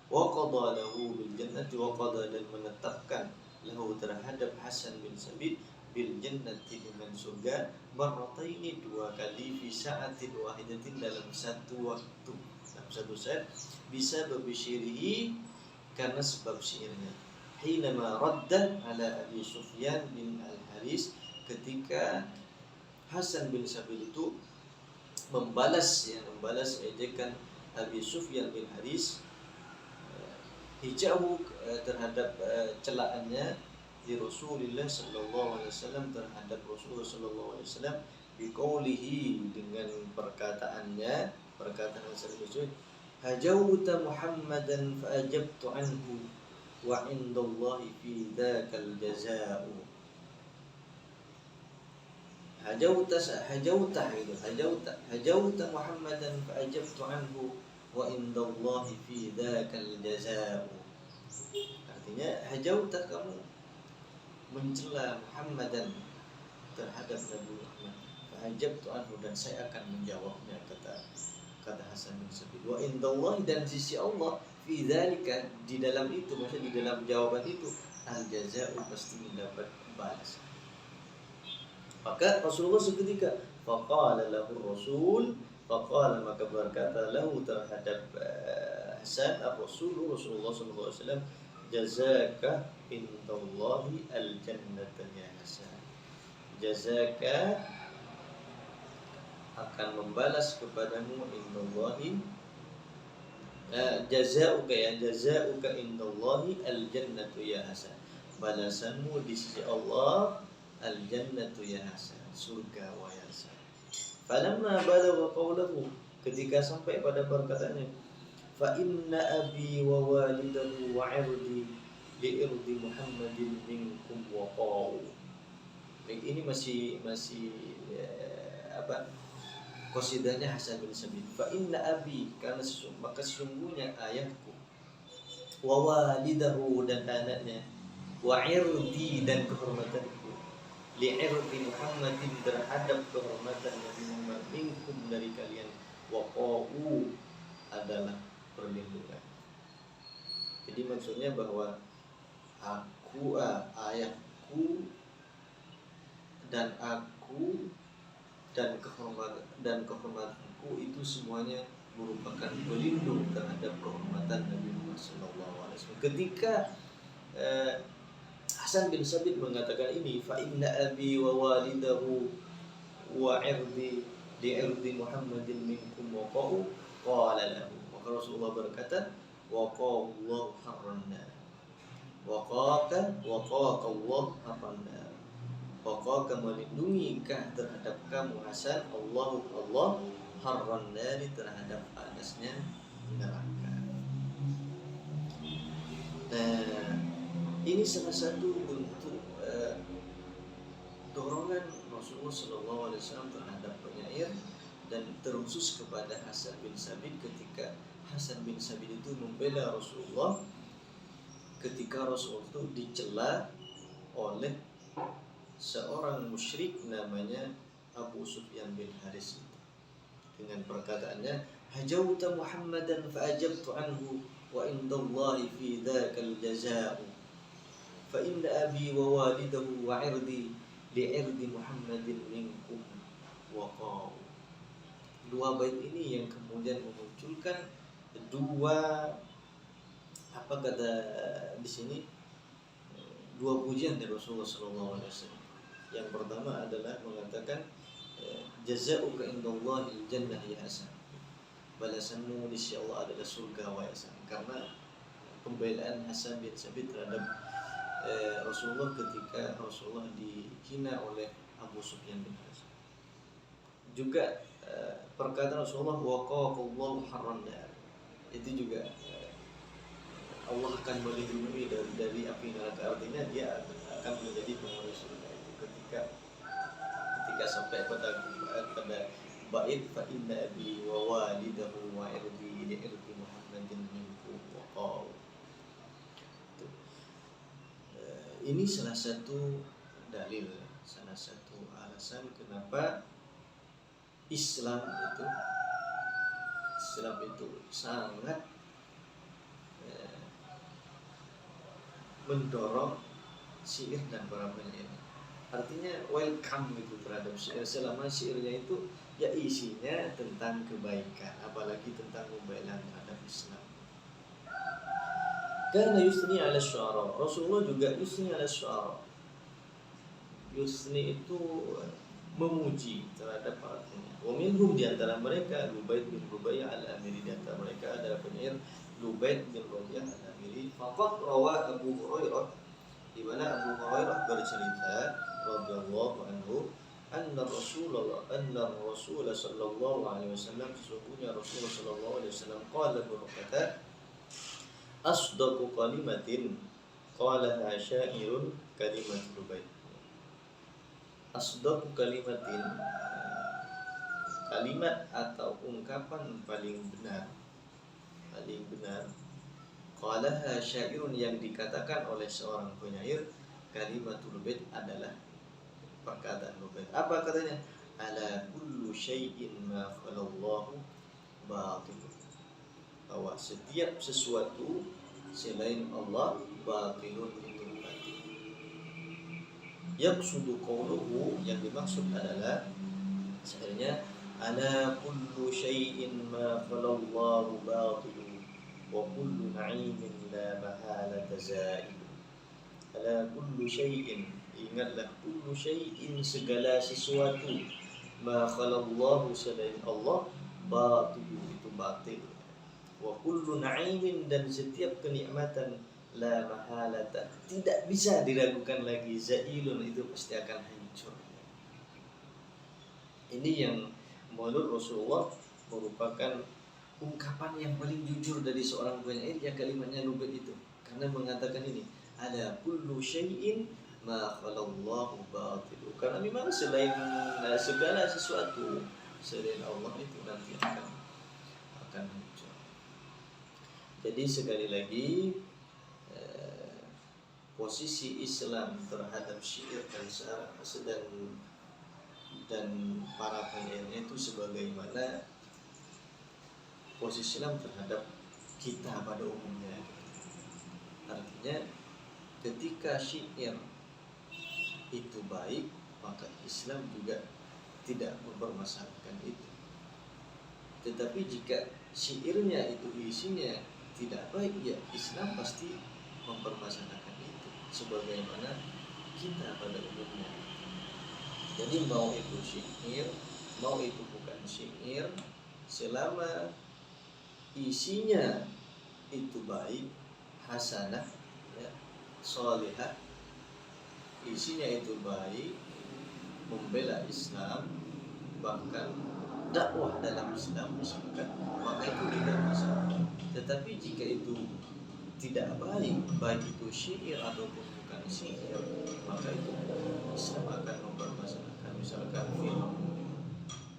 Wa qada lahu bil jannati, wa qada, dan menetapkan lahu terhadap Hasan bin Sabit, bil jannati, dengan surga, marrataini, dua kali, fi sa'atin wahidatin, dalam satu waktu, dalam satu saat, bisa berbisyirihi, karena sebab syairnya. Hinama radda ala Abi Sufyan bin al-Haris, ketika Hasan bin Sabit itu membalas ejekan Abi Sufyan bin Haris, hijahu, terhadap celaannya di Rasulullah sallallahu alaihi wasallam, terhadap Rasulullah sallallahu alaihi wasallam, biqaulihi, dengan perkataan Hasan bin Sabit, hajauta Muhammadan fa ajabtu anhu wa indallahi fi dzakal jazaa'u. Hajauta Muhammadan fa ajabtu anhu wa indallahi fi dzakal jazaa'u. Artinya, hajauta, kamu mencela Muhammadan, terhadap Nabi Muhammad, fa ajabtu anhu, dan saya akan menjawabnya, kata Hasan bin Sabit. Wa indallahi, dan di sisi Allah, fi dzalika, di dalam itu, maksudnya di dalam jawaban itu, al jazaa'u, pasti mendapat balas. Maka Rasulullah seketika, faqala lahu Rasul, faqala, maka berkata lahu terhadap Hasan, Rasulullah SAW, jazaka indallahi al jannata ya Hasan. Jazaka, akan membalas kepadamu, indallahi, jazauka indallahi al jannatu ya Hasan, balasanmu di sisi Allah, al jannatu ya Hasan, surga wa ya Hasan. Falamma balagha qawluhu, ketika sampai pada perkataannya, fa inna abi wa walidahu wa irdi li irdi Muhammadin minkum wa qaw. Ini masih qasidahnya Hasan bin Sabit. Fa inna abi, karena maka sesungguhnya ayahku, wa walidahu, dan anaknya, wa irdi, dan kehormatanku, li irdi Muhammadin, terhadap kehormatan Nabi Muhammad, minkum, dari kalian, wa qa'u, adalah perlindungan. Jadi maksudnya bahwa aku, ayahku, dan aku, dan kehormatanku itu semuanya merupakan pelindung terhadap kehormatan Nabi Muhammad SAW. Ketika Hasan bin Sabit mengatakan ini, fa inna abi wa walidahu wa irdi li irdi Muhammadin minkum wa qa'u, qala lahu, maka Rasulullah berkata, waqallahu harranna, waqaka Allah harranna, waqaka, melindungikah terhadap kamu Hasan, Allah harranna, terhadap panasnya neraka. Nah, ini salah satu bentuk dorongan Rasulullah SAW terhadap penyair, dan terkhusus kepada Hasan bin Sabit ketika Hasan bin Sabit itu membela Rasulullah ketika Rasulullah itu dicela oleh seorang musyrik namanya Abu Sufyan bin Haris, dengan perkataannya, hajauta Muhammadan fa'ajabtu anhu wa indallahi fi dzakal jazaa'u fa inna abi wa walidahu wa irdi li'irdi Muhammadin minkum waqa'u. Dua bait ini yang kemudian memunculkan dua, apa kata di sini, dua pujian dari Rasulullah SAW. Yang pertama adalah mengatakan jazauka indallahil jannah ya Hasan, balasanmu di sisi Allah adalah surga wa Hasan, karena pembelaan Hasan bin Sabit terhadap Rasulullah ketika Rasulullah dihina oleh Abu Sufyan bin Harith. Juga perkataan Rasulullah waqafallahu harran nar, itu juga Allah akan melindungi dari api neraka, artinya dia akan menjadi penghuni surga itu ketika sampai pada bait fa inna abi wa walidahu wa irdi li irdi Muhammadin minkum waqa'u. Ini salah satu dalil, salah satu alasan kenapa Islam itu sangat mendorong syair dan para penyair. Artinya welcome itu terhadap syair, selama syairnya itu ya isinya tentang kebaikan, apalagi tentang pembelaan terhadap Islam. Karena yusni ala syu'ara, Rasulullah juga yusni ala syu'ara. Yusni itu memuji terhadap para penyair. Wa minhum, di antara mereka Lubaid bin Rubaiyah al-Amiri, di antara mereka adalah penyair Lubaid bin Rubaiyah al-Amiri. Faqad rawa Abu Hurairah, di mana Abu Hurairah bercerita radhiyallahu anhu, anna Rasulullah sallallahu alaihi wasallam, sesungguhnya Rasulullah sallallahu alaihi wasallam qala, berkata, asdaqu kalimatin qalaha syairun kalimat Lubaid. Asdaqu kalimatin, kalimat atau ungkapan paling benar qalaha syairun, yang dikatakan oleh seorang penyair, kalimatul bait adalah perkataan Lubaid. Apa katanya? Ala kullu syai'in ma khalallahu batil, bahwa setiap sesuatu selain Allah batilun, itu batil. Yaqsudu qawluhu, yang dimaksud adalah sebenarnya ala kullu syai'in ma khalallahu batil wa kullu na'imin la mahalata za'il. Ala kullu syai'in, ingatlah, kullu syai'in, segala sesuatu, ma khalallahu, selain Allah, batil, itu batil. Wa kullu na'imin, dan setiap kenikmatan, la mahalata, tidak bisa diragukan lagi, za'ilun, itu pasti akan hancur. Ini yang menurut Rasulullah merupakan ungkapan yang paling jujur dari seorang penyair, ya kalimatnya Lubaid itu, karena mengatakan ini, ada kullu syai'in ma khalallahu batil, karena memang selain segala sesuatu selain Allah itu nanti akan hancur. Jadi sekali lagi, posisi Islam terhadap syair dan para penyairnya itu sebagaimana posisi Islam terhadap kita pada umumnya. Artinya ketika syair itu baik, maka Islam juga tidak mempermasalahkan itu. Tetapi jika syairnya itu isinya tidak baik, ya Islam pasti mempermasalahkan itu, sebagaimana kita pada umumnya. Jadi mau itu syair, mau itu bukan syair, selama isinya itu baik, hasanah, ya, salihah, isinya itu baik, membela Islam, bahkan dakwah dalam Islam misalkan, maka itu tidak masalah. Tetapi jika itu tidak baik, baik itu syair ataupun bukan syair, maka itu Islam akan mempermasalahkan. Misalkan film,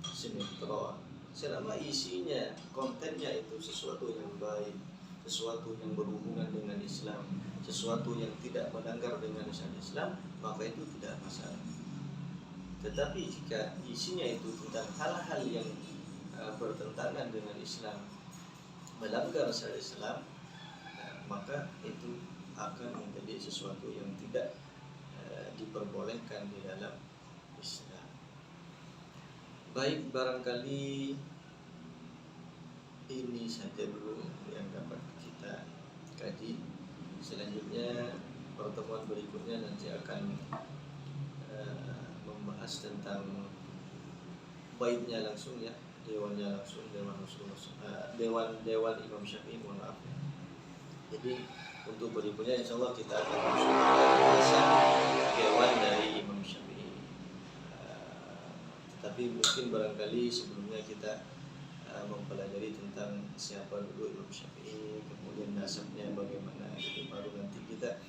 sinetron, selama isinya, kontennya itu sesuatu yang baik, sesuatu yang berhubungan dengan Islam, sesuatu yang tidak melanggar dengan syariat Islam, maka itu tidak masalah. Tetapi jika isinya itu tentang hal-hal yang bertentangan dengan Islam, melanggar syariat Islam, maka itu akan menjadi sesuatu yang tidak diperbolehkan di dalam Islam. Baik, barangkali ini saja dulu yang dapat kita kaji. Selanjutnya pertemuan berikutnya nanti akan membahas tentang baitnya langsung, ya, dewannya langsung, dewan Imam Syafi'i, mohon maaf. Jadi untuk berikutnya insya Allah kita akan masuk ke dewan dari Imam Syafi'i. Tetapi mungkin barangkali sebelumnya kita mempelajari tentang siapa dulu Imam Syafi'i, kemudian nasabnya bagaimana, itu baru nanti kita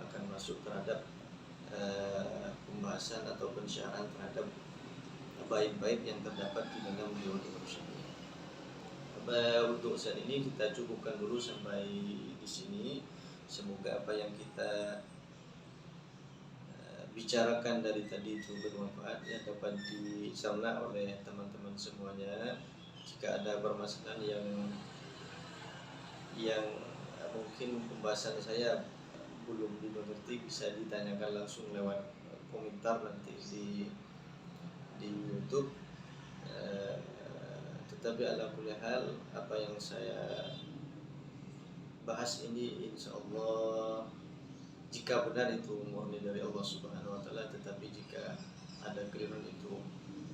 akan masuk terhadap pembahasan atau pensyarahan terhadap bait-bait yang terdapat di dalam dewan Imam Syafi'i. Untuk saat ini kita cukupkan dulu sampai di sini. Semoga apa yang kita bicarakan dari tadi itu bermanfaat, ya, dapat dicerna oleh teman-teman semuanya. Jika ada permasalahan yang mungkin pembahasan saya belum dimengerti, bisa ditanyakan langsung lewat komentar nanti di YouTube. Tetapi ala kulli hal, apa yang saya bahas ini insya Allah jika benar itu murni dari Allah Subhanahu wa Ta'ala, tetapi jika ada keliru itu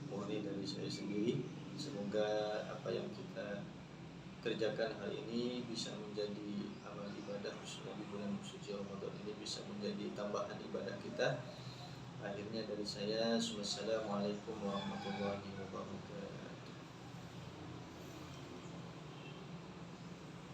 murni dari saya sendiri. Semoga apa yang kita kerjakan hari ini bisa menjadi amal ibadah, khususnya di bulan suci Ramadan ini bisa menjadi tambahan ibadah kita. Akhirnya dari saya, wassalamualaikum warahmatullahi wabarakatuh.